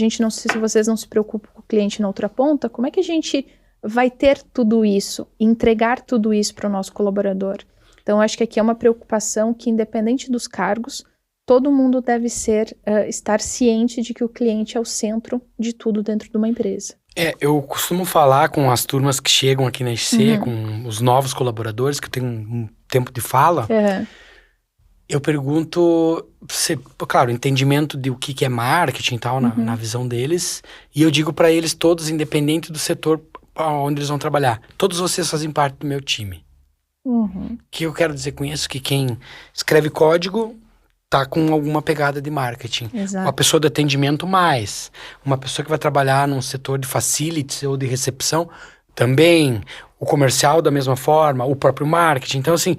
vocês não se preocupam com o cliente na outra ponta, como é que a gente vai ter tudo isso, entregar tudo isso para o nosso colaborador? Então, acho que aqui é uma preocupação que, independente dos cargos, todo mundo deve estar ciente de que o cliente é o centro de tudo dentro de uma empresa. Eu costumo falar com as turmas que chegam aqui na SC, com os novos colaboradores, que eu tenho um tempo de fala. Eu pergunto, claro, entendimento de o que é marketing e tal, na visão deles. E eu digo para eles todos, independente do setor onde eles vão trabalhar, todos vocês fazem parte do meu time. O que eu quero dizer com isso? Que quem escreve código tá com alguma pegada de marketing. Exato. Uma pessoa de atendimento mais. Uma pessoa que vai trabalhar num setor de facilities ou de recepção também. O comercial da mesma forma, o próprio marketing. Então, assim...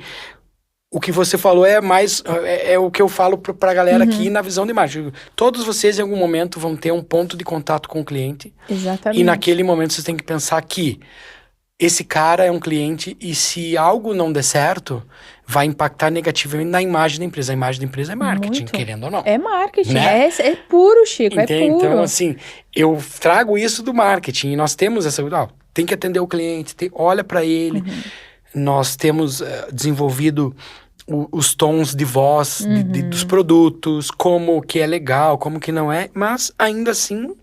O que você falou é o que eu falo pra galera aqui na visão de marketing. Todos vocês, em algum momento, vão ter um ponto de contato com o cliente. Exatamente. E naquele momento, vocês têm que pensar que esse cara é um cliente e se algo não der certo, vai impactar negativamente na imagem da empresa. A imagem da empresa é marketing, querendo ou não. É marketing, né? é puro, Chico, Entende? é puro. Então, assim, eu trago isso do marketing. E nós temos essa... tem que atender o cliente, olha para ele... Nós temos desenvolvido os tons de voz dos produtos, como que é legal, como que não é, mas ainda assim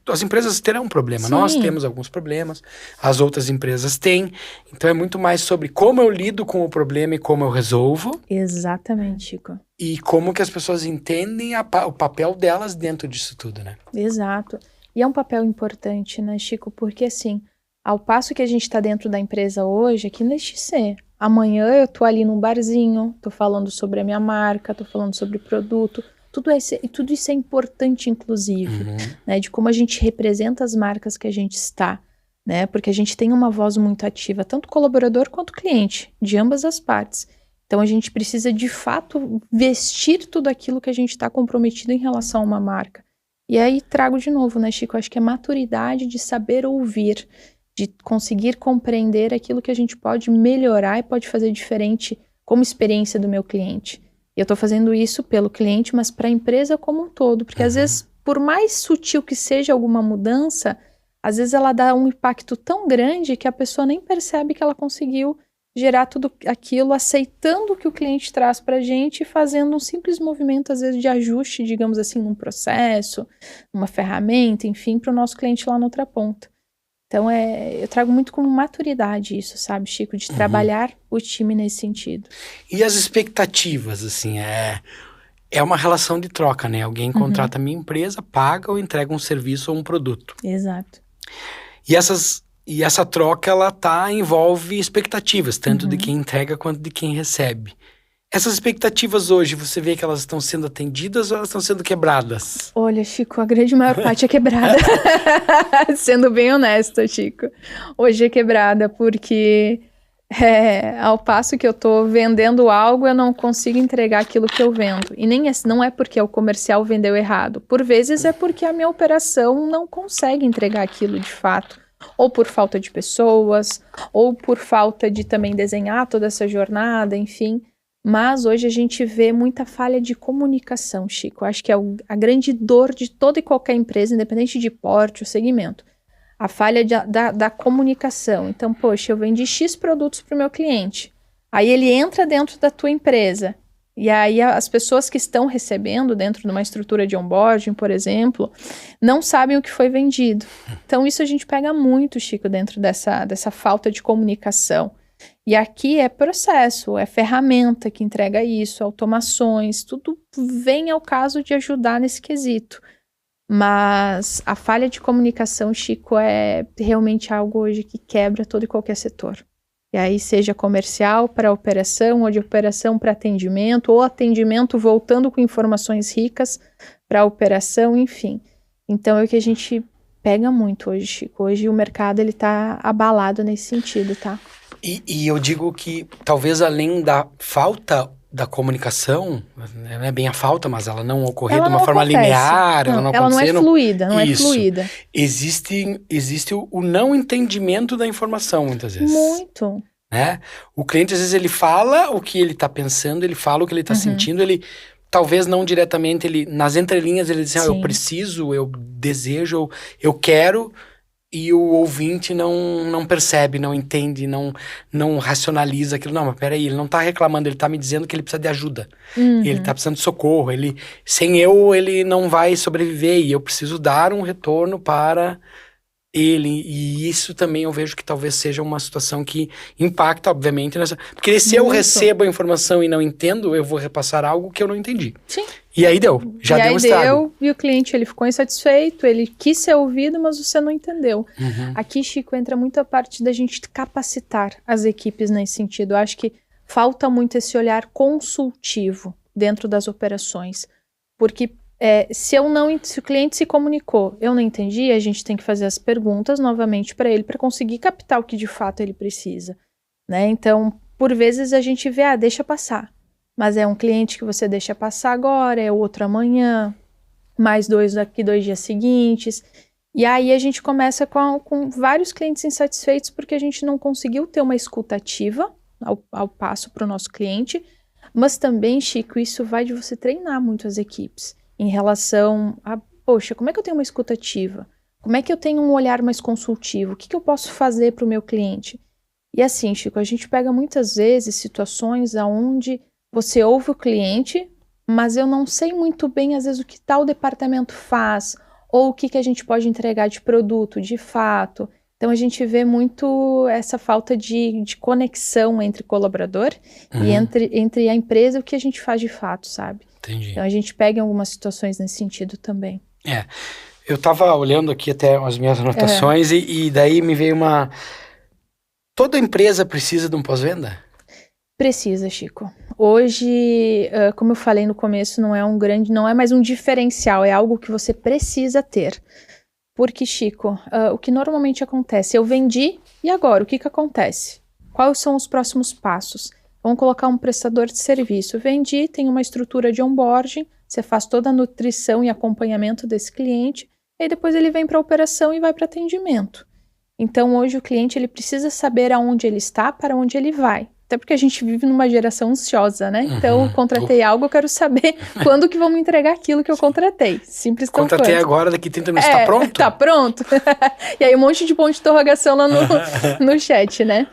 as empresas terão um problema. Sim. Nós temos alguns problemas, as outras empresas têm, então é muito mais sobre como eu lido com o problema e como eu resolvo. Exatamente, Chico. E como que as pessoas entendem o papel delas dentro disso tudo, né? Exato. E é um papel importante, né, Chico? Porque assim... Ao passo que a gente está dentro da empresa hoje, aqui na XC, amanhã eu tô ali num barzinho, tô falando sobre a minha marca, tô falando sobre produto, tudo isso é importante, inclusive, né, de como a gente representa as marcas que a gente está, né, porque a gente tem uma voz muito ativa, tanto colaborador quanto cliente, de ambas as partes. Então a gente precisa, de fato, vestir tudo aquilo que a gente está comprometido em relação a uma marca. E aí trago de novo, né, Chico, acho que é maturidade de saber ouvir, de conseguir compreender aquilo que a gente pode melhorar e pode fazer diferente como experiência do meu cliente. E eu estou fazendo isso pelo cliente, mas para a empresa como um todo, porque às vezes, por mais sutil que seja alguma mudança, às vezes ela dá um impacto tão grande que a pessoa nem percebe que ela conseguiu gerar tudo aquilo, aceitando o que o cliente traz para a gente e fazendo um simples movimento, às vezes, de ajuste, digamos assim, num processo, numa ferramenta, enfim, para o nosso cliente lá na outra ponta. Então, eu trago muito como maturidade isso, sabe, Chico? De trabalhar o time nesse sentido. E as expectativas, assim, é uma relação de troca, né? Alguém contrata a minha empresa, paga ou entrega um serviço ou um produto. Exato. E essa troca, ela envolve expectativas, tanto de quem entrega quanto de quem recebe. Essas expectativas hoje, você vê que elas estão sendo atendidas ou elas estão sendo quebradas? Olha, Chico, a grande maior parte é quebrada. Sendo bem honesta, Chico. Hoje é quebrada porque ao passo que eu tô vendendo algo, eu não consigo entregar aquilo que eu vendo. E não é porque o comercial vendeu errado. Por vezes é porque a minha operação não consegue entregar aquilo de fato. Ou por falta de pessoas, ou por falta de também desenhar toda essa jornada, enfim... Mas hoje a gente vê muita falha de comunicação, Chico. Eu acho que é a grande dor de toda e qualquer empresa, independente de porte ou segmento. A falha da comunicação. Então, poxa, eu vendi X produtos para o meu cliente. Aí ele entra dentro da tua empresa E aí as pessoas que estão recebendo dentro de uma estrutura de onboarding, por exemplo, não sabem o que foi vendido. Então isso a gente pega muito, Chico, dentro dessa falta de comunicação. E aqui é processo, é ferramenta que entrega isso, automações, tudo vem ao caso de ajudar nesse quesito. Mas a falha de comunicação, Chico, é realmente algo hoje que quebra todo e qualquer setor. E aí seja comercial para operação, ou de operação para atendimento, ou atendimento voltando com informações ricas para a operação, enfim. Então é o que a gente pega muito hoje, Chico. Hoje o mercado está abalado nesse sentido, tá? E eu digo que talvez além da falta da comunicação, não é bem a falta, mas ela não ocorrer de uma forma linear, ela não é fluida, não Isso. é fluida. Existe o não entendimento da informação, muitas vezes. Muito. Né? O cliente, às vezes, ele fala o que ele está pensando, ele fala o que ele está sentindo, ele talvez não diretamente, nas entrelinhas ele diz, eu preciso, eu desejo, eu quero, e o ouvinte não percebe, não entende, não racionaliza aquilo. Não, mas peraí, ele não tá reclamando, ele tá me dizendo que ele precisa de ajuda. Ele tá precisando de socorro, sem ele não vai sobreviver, e eu preciso dar um retorno para ele. E isso também eu vejo que talvez seja uma situação que impacta, obviamente, porque se eu recebo a informação e não entendo, eu vou repassar algo que eu não entendi. Sim. E aí deu um estrago. E o cliente, ele ficou insatisfeito, ele quis ser ouvido, mas você não entendeu. Aqui, Chico, entra muito a parte da gente capacitar as equipes nesse sentido. Eu acho que falta muito esse olhar consultivo dentro das operações. Porque se o cliente se comunicou, eu não entendi, a gente tem que fazer as perguntas novamente para ele, para conseguir captar o que de fato ele precisa. Né? Então, por vezes a gente vê, deixa passar. Mas é um cliente que você deixa passar agora, é outro amanhã, mais 2 daqui 2 dias seguintes. E aí a gente começa com vários clientes insatisfeitos porque a gente não conseguiu ter uma escuta ativa ao passo para o nosso cliente. Mas também, Chico, isso vai de você treinar muito as equipes em relação a, poxa, como é que eu tenho uma escuta ativa? Como é que eu tenho um olhar mais consultivo? O que eu posso fazer para o meu cliente? E assim, Chico, a gente pega muitas vezes situações onde você ouve o cliente, mas eu não sei muito bem, às vezes, o que tal departamento faz, ou o que a gente pode entregar de produto, de fato. Então, a gente vê muito essa falta de conexão entre colaborador e entre a empresa e o que a gente faz de fato, sabe? Entendi. Então, a gente pega em algumas situações nesse sentido também. Eu estava olhando aqui até as minhas anotações e daí me veio uma... Toda empresa precisa de um pós-venda? Precisa, Chico. Hoje, como eu falei no começo, não é mais um diferencial, é algo que você precisa ter. Porque, Chico, o que normalmente acontece? Eu vendi, e agora? O que acontece? Quais são os próximos passos? Vamos colocar um prestador de serviço. Vendi, tem uma estrutura de onboarding, você faz toda a nutrição e acompanhamento desse cliente, e depois ele vem para a operação e vai para atendimento. Então, hoje o cliente ele precisa saber aonde ele está, para onde ele vai. Até porque a gente vive numa geração ansiosa, né? Então, eu contratei algo, eu quero saber quando que vão me entregar aquilo que eu contratei. Simples tão quanto. Contratei agora, daqui 30 minutos, tá pronto? Tá pronto. E aí um monte de ponto de interrogação lá no chat, né?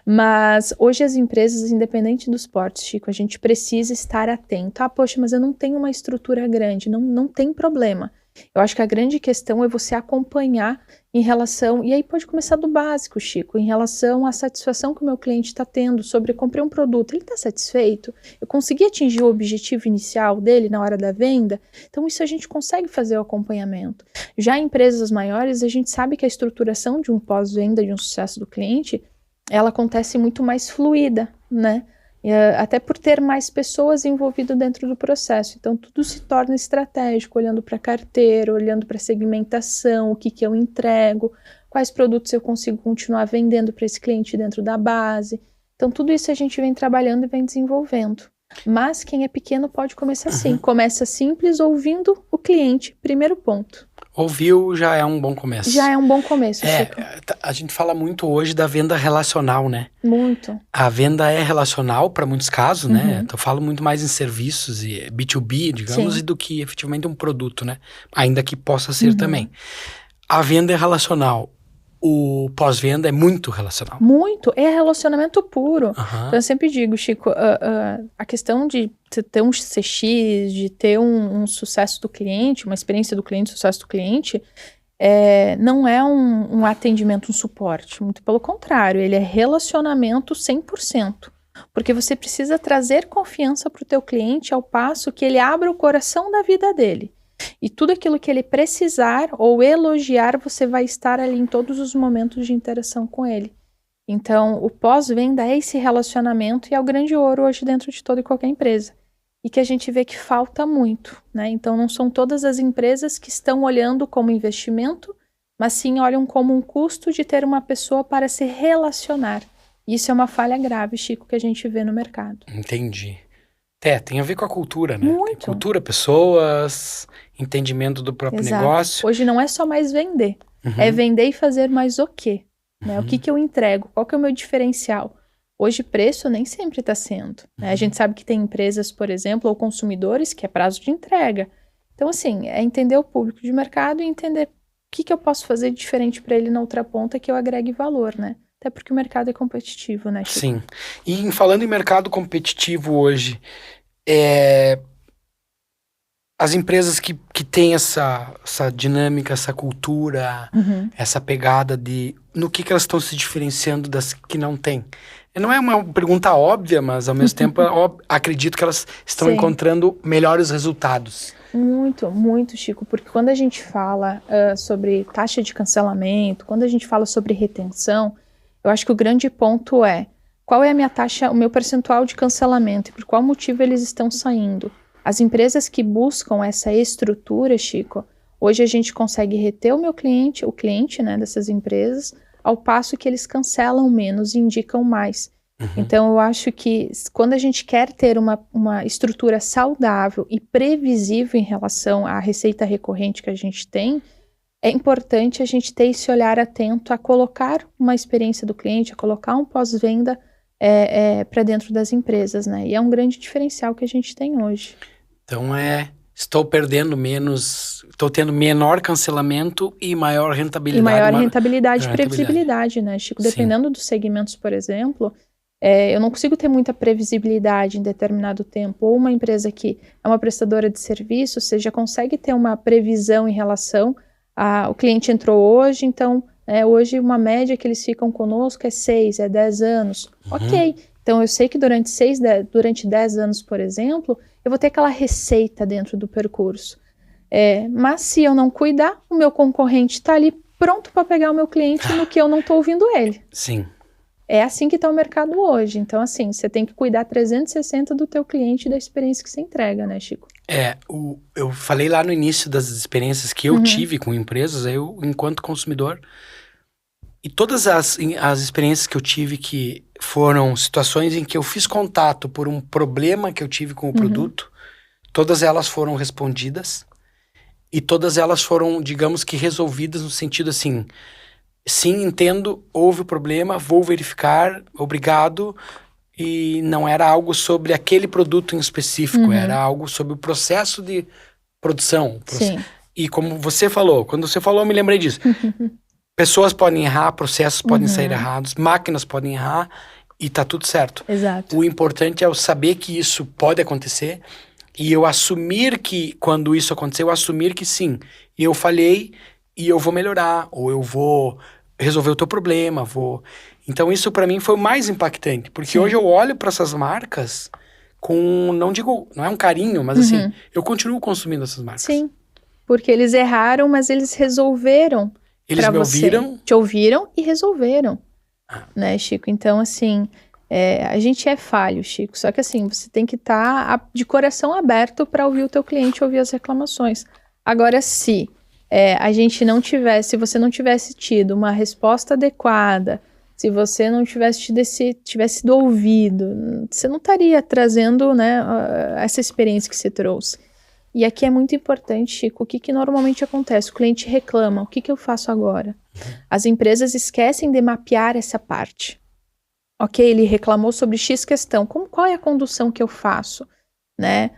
Mas hoje as empresas, independente dos portes, Chico, a gente precisa estar atento. Poxa, mas eu não tenho uma estrutura grande. Não tem problema. Eu acho que a grande questão é você acompanhar em relação, e aí pode começar do básico, Chico, em relação à satisfação que o meu cliente está tendo sobre comprei um produto, ele está satisfeito? Eu consegui atingir o objetivo inicial dele na hora da venda? Então isso a gente consegue fazer o acompanhamento. Já em empresas maiores, a gente sabe que a estruturação de um pós-venda, de um sucesso do cliente, ela acontece muito mais fluida, né? Até por ter mais pessoas envolvidas dentro do processo. Então, tudo se torna estratégico, olhando para a carteira, olhando para a segmentação, o que eu entrego, quais produtos eu consigo continuar vendendo para esse cliente dentro da base. Então, tudo isso a gente vem trabalhando e vem desenvolvendo. Mas quem é pequeno pode começar assim. Começa simples, ouvindo o cliente, primeiro ponto. Ouviu já é um bom começo. Já é um bom começo, Chico. A gente fala muito hoje da venda relacional, né? Muito. A venda é relacional para muitos casos, né? Eu falo muito mais em serviços e B2B, digamos, e do que efetivamente um produto, né? Ainda que possa ser também. A venda é relacional. o pós-venda é muito relacional. Muito, é relacionamento puro. Aham. Então eu sempre digo, Chico, a questão de ter um CX, de ter um sucesso do cliente, uma experiência do cliente, sucesso do cliente, não é um atendimento, um suporte. Muito pelo contrário, ele é relacionamento 100%. Porque você precisa trazer confiança para o teu cliente ao passo que ele abra o coração da vida dele. E tudo aquilo que ele precisar ou elogiar, você vai estar ali em todos os momentos de interação com ele. Então, o pós-venda é esse relacionamento e é o grande ouro hoje dentro de toda e qualquer empresa. E que a gente vê que falta muito, né? Então, não são todas as empresas que estão olhando como investimento, mas sim olham como um custo de ter uma pessoa para se relacionar. Isso é uma falha grave, Chico, que a gente vê no mercado. Entendi. Tem a ver com a cultura, né? Muito. Tem cultura, pessoas, entendimento do próprio Exato. negócio. Hoje não é só mais vender. Uhum. É vender e fazer mais o quê? Né? O que eu entrego? Qual que é o meu diferencial? Hoje preço nem sempre está sendo. Né? A gente sabe que tem empresas, por exemplo, ou consumidores que é prazo de entrega. Então, assim, é entender o público de mercado e entender o que eu posso fazer de diferente para ele na outra ponta que eu agregue valor, né? Até porque o mercado é competitivo, né, Chico? Sim. E falando em mercado competitivo hoje, as empresas que têm essa dinâmica, essa cultura, essa pegada no que elas estão se diferenciando das que não têm? Não é uma pergunta óbvia, mas ao mesmo tempo acredito que elas estão encontrando melhores resultados. Muito, muito, Chico, porque quando a gente fala sobre taxa de cancelamento, quando a gente fala sobre retenção, eu acho que o grande ponto é qual é a minha taxa, o meu percentual de cancelamento e por qual motivo eles estão saindo. As empresas que buscam essa estrutura, Chico, hoje a gente consegue reter o cliente, né, dessas empresas, ao passo que eles cancelam menos e indicam mais. Então, eu acho que quando a gente quer ter uma estrutura saudável e previsível em relação à receita recorrente que a gente tem, é importante a gente ter esse olhar atento a colocar uma experiência do cliente, a colocar um pós-venda para dentro das empresas, né? E é um grande diferencial que a gente tem hoje. Então estou perdendo menos, estou tendo menor cancelamento e maior rentabilidade. E maior rentabilidade e previsibilidade, né, Chico? Dependendo dos segmentos, por exemplo, eu não consigo ter muita previsibilidade em determinado tempo. Ou uma empresa que é uma prestadora de serviço, você já consegue ter uma previsão em relação o cliente entrou hoje, então hoje uma média que eles ficam conosco é 6, 10 anos. Ok, então eu sei que durante 10 anos, por exemplo, eu vou ter aquela receita dentro do percurso. Mas se eu não cuidar, o meu concorrente está ali pronto para pegar o meu cliente no que eu não estou ouvindo ele. Sim. É assim que está o mercado hoje. Então, assim, você tem que cuidar 360 do teu cliente e da experiência que você entrega, né, Chico? Eu falei lá no início das experiências que eu tive com empresas, eu, enquanto consumidor, e todas as experiências que eu tive que foram situações em que eu fiz contato por um problema que eu tive com o produto, todas elas foram respondidas e todas elas foram, digamos que, resolvidas no sentido assim... Sim, entendo, houve o problema, vou verificar, obrigado. E não era algo sobre aquele produto em específico, era algo sobre o processo de produção. Sim. E como você falou, quando você falou, eu me lembrei disso. Pessoas podem errar, processos podem sair errados, máquinas podem errar e tá tudo certo. Exato. O importante é eu saber que isso pode acontecer e eu assumir que, quando isso acontecer, eu assumir que sim, eu falhei e eu vou melhorar, ou eu vou resolver o teu problema, Então isso para mim foi o mais impactante, porque hoje eu olho para essas marcas com, não é um carinho, mas assim, eu continuo consumindo essas marcas. Sim, porque eles erraram, mas eles resolveram. Eles me ouviram. Te ouviram e resolveram, né, Chico? Então, assim, a gente é falho, Chico, só que assim, você tem que estar de coração aberto para ouvir o teu cliente, ouvir as reclamações. Agora, se você não tivesse tido uma resposta adequada, se você não tivesse sido ouvido, você não estaria trazendo, né, essa experiência que você trouxe. E aqui é muito importante, Chico, o que normalmente acontece? O cliente reclama, o que eu faço agora? As empresas esquecem de mapear essa parte. Ok, ele reclamou sobre X questão, qual é a condução que eu faço? Né?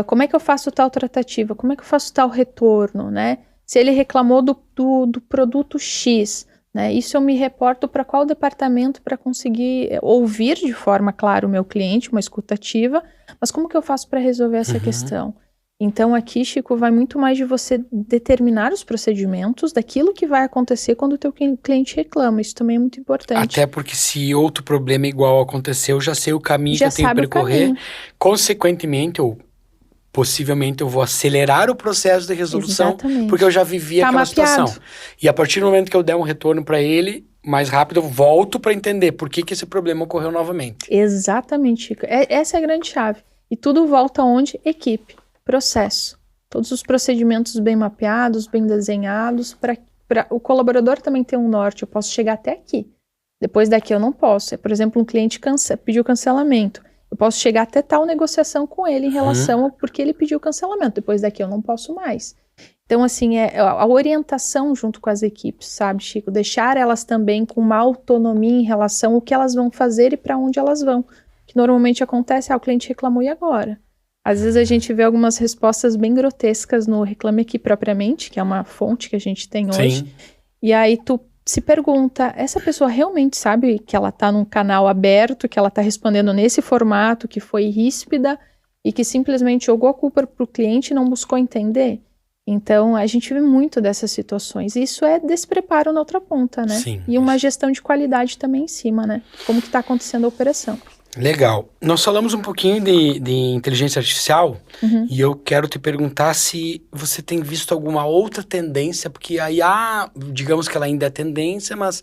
Como é que eu faço tal tratativa? Como é que eu faço tal retorno, né? Se ele reclamou do produto X, né? Isso eu me reporto para qual departamento para conseguir ouvir de forma clara o meu cliente, uma escuta ativa, mas como que eu faço para resolver essa questão? Então aqui, Chico, vai muito mais de você determinar os procedimentos daquilo que vai acontecer quando o teu cliente reclama. Isso também é muito importante. Até porque se outro problema igual aconteceu, eu já sei o caminho que eu tenho que percorrer. Caminho. Consequentemente, ou possivelmente eu vou acelerar o processo de resolução, Exatamente. porque eu já vivi aquela situação. E a partir do momento que eu der um retorno para ele, mais rápido eu volto para entender por que esse problema ocorreu novamente. Exatamente, Chico. Essa é a grande chave. E tudo volta onde? Equipe, processo. Todos os procedimentos bem mapeados, bem desenhados, para o colaborador também ter um norte. Eu posso chegar até aqui. Depois daqui eu não posso. Por exemplo, um cliente pediu cancelamento. Eu posso chegar até tal negociação com ele em relação ao porque ele pediu cancelamento. Depois daqui eu não posso mais. Então, assim, é a orientação junto com as equipes, sabe, Chico? Deixar elas também com uma autonomia em relação ao que elas vão fazer e para onde elas vão. Que normalmente acontece, o cliente reclamou e agora? Às vezes a gente vê algumas respostas bem grotescas no Reclame Aqui propriamente, que é uma fonte que a gente tem hoje. Sim. E aí tu se pergunta, essa pessoa realmente sabe que ela está num canal aberto, que ela está respondendo nesse formato, que foi ríspida e que simplesmente jogou a culpa para o cliente e não buscou entender? Então, a gente vê muito dessas situações. Isso é despreparo na outra ponta, né? Sim. E uma gestão de qualidade também em cima, né? Como que está acontecendo a operação. Legal. Nós falamos um pouquinho de inteligência artificial e eu quero te perguntar se você tem visto alguma outra tendência, porque aí digamos que ela ainda é tendência, mas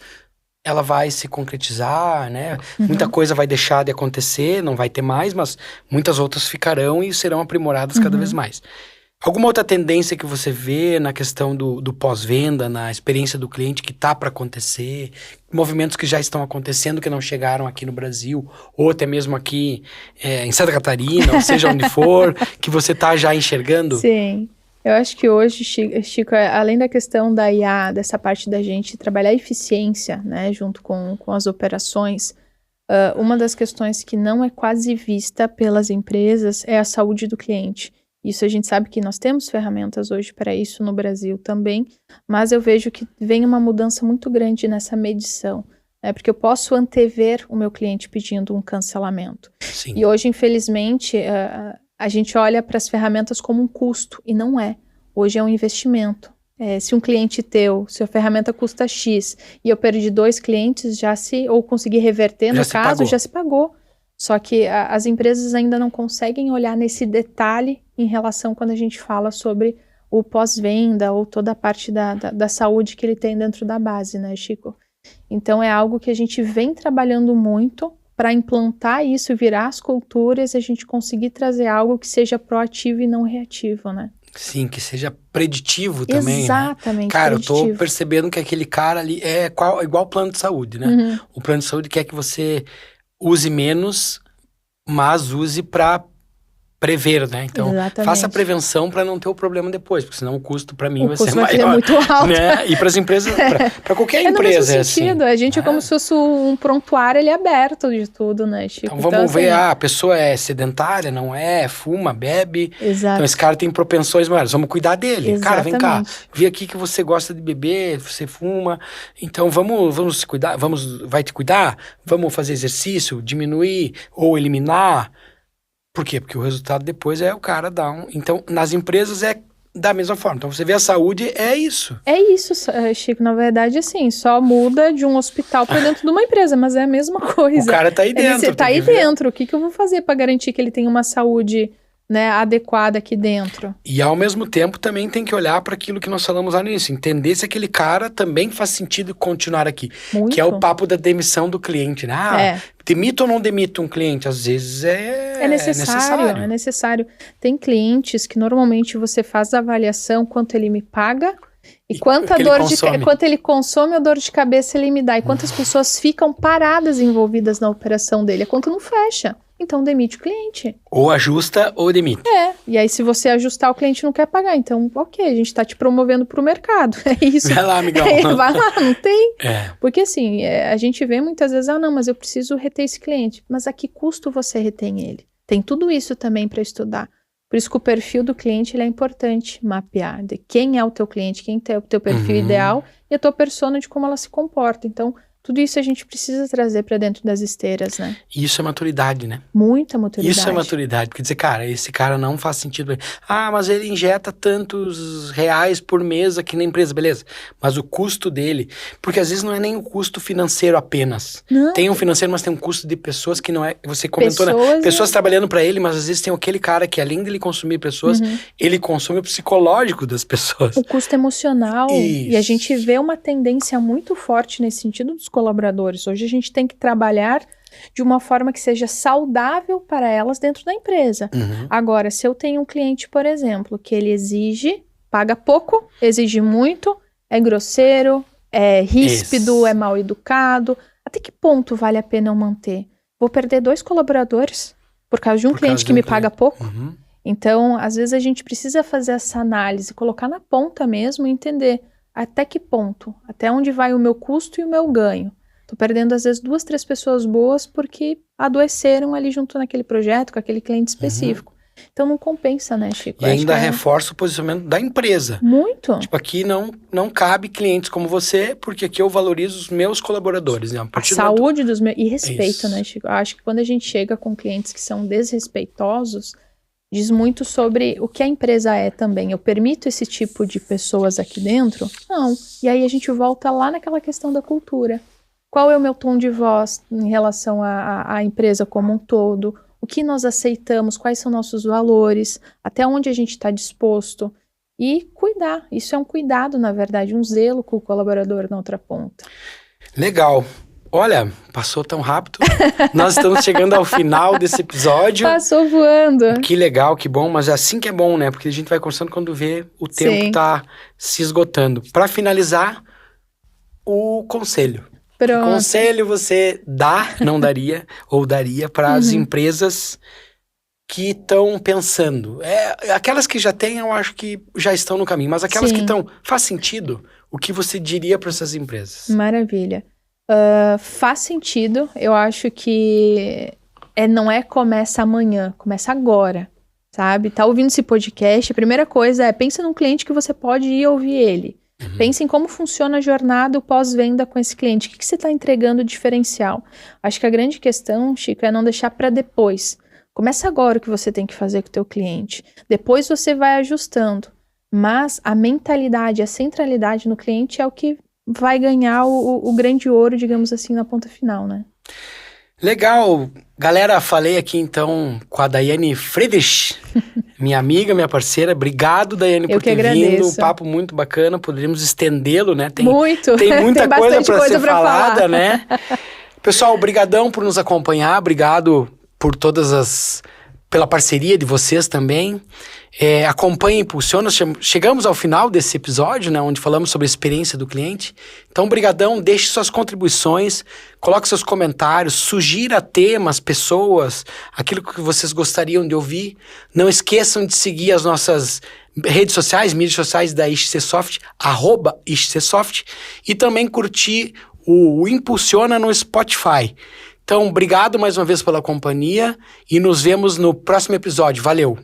ela vai se concretizar, né? Muita coisa vai deixar de acontecer, não vai ter mais, mas muitas outras ficarão e serão aprimoradas cada vez mais. Alguma outra tendência que você vê na questão do pós-venda, na experiência do cliente que está para acontecer, movimentos que já estão acontecendo que não chegaram aqui no Brasil, ou até mesmo aqui em Santa Catarina, ou seja onde for, que você está já enxergando? Sim, eu acho que hoje, Chico, além da questão da IA, dessa parte da gente trabalhar a eficiência, né, junto com as operações, uma das questões que não é quase vista pelas empresas é a saúde do cliente. Isso a gente sabe que nós temos ferramentas hoje para isso no Brasil também, mas eu vejo que vem uma mudança muito grande nessa medição, né? Porque eu posso antever o meu cliente pedindo um cancelamento. Sim. E hoje, infelizmente, a gente olha para as ferramentas como um custo, e não é. Hoje é um investimento. Se um cliente teu, se a ferramenta custa X, e eu perdi 2 clientes, ou consegui reverter, no caso, já se pagou. Só que as empresas ainda não conseguem olhar nesse detalhe em relação quando a gente fala sobre o pós-venda ou toda a parte da saúde que ele tem dentro da base, né, Chico? Então é algo que a gente vem trabalhando muito para implantar isso, virar as culturas e a gente conseguir trazer algo que seja proativo e não reativo, né? Sim, que seja preditivo também, exatamente, né? Cara, preditivo. eu tô percebendo que aquele cara ali é igual plano de saúde, né? O plano de saúde quer que você use menos, mas use para prever, né? Então, faça a prevenção para não ter o problema depois, porque senão o custo para mim vai ser maior. É muito alto. Né? E para as empresas, para qualquer empresa é assim. A gente é como se fosse um prontuário, ele é aberto de tudo, né, Chico? Então vamos ver, a pessoa é sedentária, não é, fuma, bebe. Exato. Então esse cara tem propensões maiores, vamos cuidar dele. Exatamente. Cara, vem cá, vi aqui que você gosta de beber, você fuma, então vamos se cuidar, vai te cuidar? Vamos fazer exercício, diminuir ou eliminar? Por quê? Porque o resultado depois é o cara dar um... Então, nas empresas é da mesma forma. Então, você vê a saúde, é isso. É isso, Chico. Na verdade, assim, só muda de um hospital para dentro de uma empresa, mas é a mesma coisa. O cara tá aí dentro. Você tá aí dentro. O que eu vou fazer para garantir que ele tenha uma saúde, né, adequada aqui dentro? E, ao mesmo tempo, também tem que olhar para aquilo que nós falamos lá no início. Entender se aquele cara também faz sentido continuar aqui. Muito. Que é o papo da demissão do cliente, né? Demito ou não demito um cliente? Às vezes é necessário. É necessário. Tem clientes que normalmente você faz a avaliação quanto ele me paga e quanto ele consome a dor de cabeça ele me dá. E quantas pessoas ficam paradas envolvidas na operação dele. É quanto não fecha. Então demite o cliente. Ou ajusta ou demite. E aí se você ajustar, o cliente não quer pagar. Então, ok, a gente tá te promovendo pro mercado. É isso. Vai lá, amigão. Vai lá, não tem? Porque assim, a gente vê muitas vezes, não, mas eu preciso reter esse cliente. Mas a que custo você retém ele? Tem tudo isso também para estudar. Por isso que o perfil do cliente ele é importante mapear. De quem é o teu cliente, quem é o teu perfil ideal e a tua persona de como ela se comporta. Então, tudo isso a gente precisa trazer para dentro das esteiras, né? Isso é maturidade, né? Muita maturidade. Isso é maturidade, porque dizer, cara, esse cara não faz sentido pra ele. Ah, mas ele injeta tantos reais por mês aqui na empresa, beleza. Mas o custo dele, porque às vezes não é nem o custo financeiro apenas. Não. Tem um financeiro, mas tem um custo de pessoas que não é, você comentou, Pessoas, né? Pessoas trabalhando pra ele, mas às vezes tem aquele cara que além dele consumir pessoas, ele consome o psicológico das pessoas. O custo emocional. Isso. E a gente vê uma tendência muito forte nesse sentido dos colaboradores. Hoje a gente tem que trabalhar de uma forma que seja saudável para elas dentro da empresa. Agora, se eu tenho um cliente, por exemplo, que ele exige, paga pouco, exige muito, é grosseiro, é ríspido, é mal educado, até que ponto vale a pena eu manter? Vou perder 2 colaboradores por causa de um cliente que me paga pouco? Então, às vezes a gente precisa fazer essa análise, colocar na ponta mesmo e entender até que ponto, até onde vai o meu custo e o meu ganho. Tô perdendo, às vezes, 2, 3 pessoas boas porque adoeceram ali junto naquele projeto, com aquele cliente específico. Então, não compensa, né, Chico? E ainda reforça o posicionamento da empresa. Muito. Tipo, aqui não cabe clientes como você, porque aqui eu valorizo os meus colaboradores. Né? A saúde dos meus... E respeito, né, Chico? Eu acho que quando a gente chega com clientes que são desrespeitosos, diz muito sobre o que a empresa é também. Eu permito esse tipo de pessoas aqui dentro? Não. E aí a gente volta lá naquela questão da cultura. Qual é o meu tom de voz em relação à empresa como um todo? O que nós aceitamos? Quais são nossos valores? Até onde a gente está disposto? E cuidar. Isso é um cuidado, na verdade, um zelo com o colaborador na outra ponta. Legal. Olha, passou tão rápido. Nós estamos chegando ao final desse episódio. Passou voando. Que legal, que bom. Mas é assim que é bom, né? Porque a gente vai conversando quando vê o tempo tá se esgotando. Para finalizar, o conselho. Pronto. Que conselho você não daria, ou daria para as empresas que estão pensando? Aquelas que já têm, eu acho que já estão no caminho, mas aquelas que estão, faz sentido? O que você diria para essas empresas? Maravilha. Faz sentido, eu acho que não é começa amanhã, começa agora, sabe? Tá ouvindo esse podcast, a primeira coisa é, pensa num cliente que você pode ir ouvir ele. Pense em como funciona a jornada o pós-venda com esse cliente. O que você está entregando diferencial? Acho que a grande questão, Chico, é não deixar para depois. Começa agora o que você tem que fazer com o teu cliente. Depois você vai ajustando. Mas a mentalidade, a centralidade no cliente é o que vai ganhar o grande ouro, digamos assim, na ponta final, né? Legal. Galera, falei aqui então com a Daiane Friedrich, minha amiga, minha parceira. Obrigado, Daiane, por ter vindo. Um papo muito bacana. Poderíamos estendê-lo, né? Tem muita coisa para ser falada, né? Pessoal, brigadão por nos acompanhar. Obrigado por pela parceria de vocês também. Acompanhe, impulsiona. Chegamos ao final desse episódio, né, onde falamos sobre a experiência do cliente. Então, brigadão, deixe suas contribuições, coloque seus comentários, sugira temas, pessoas, aquilo que vocês gostariam de ouvir. Não esqueçam de seguir as nossas redes sociais, mídias sociais da IXCSoft, @IXCSoft, e também curtir o Impulsiona no Spotify. Então, obrigado mais uma vez pela companhia e nos vemos no próximo episódio. Valeu!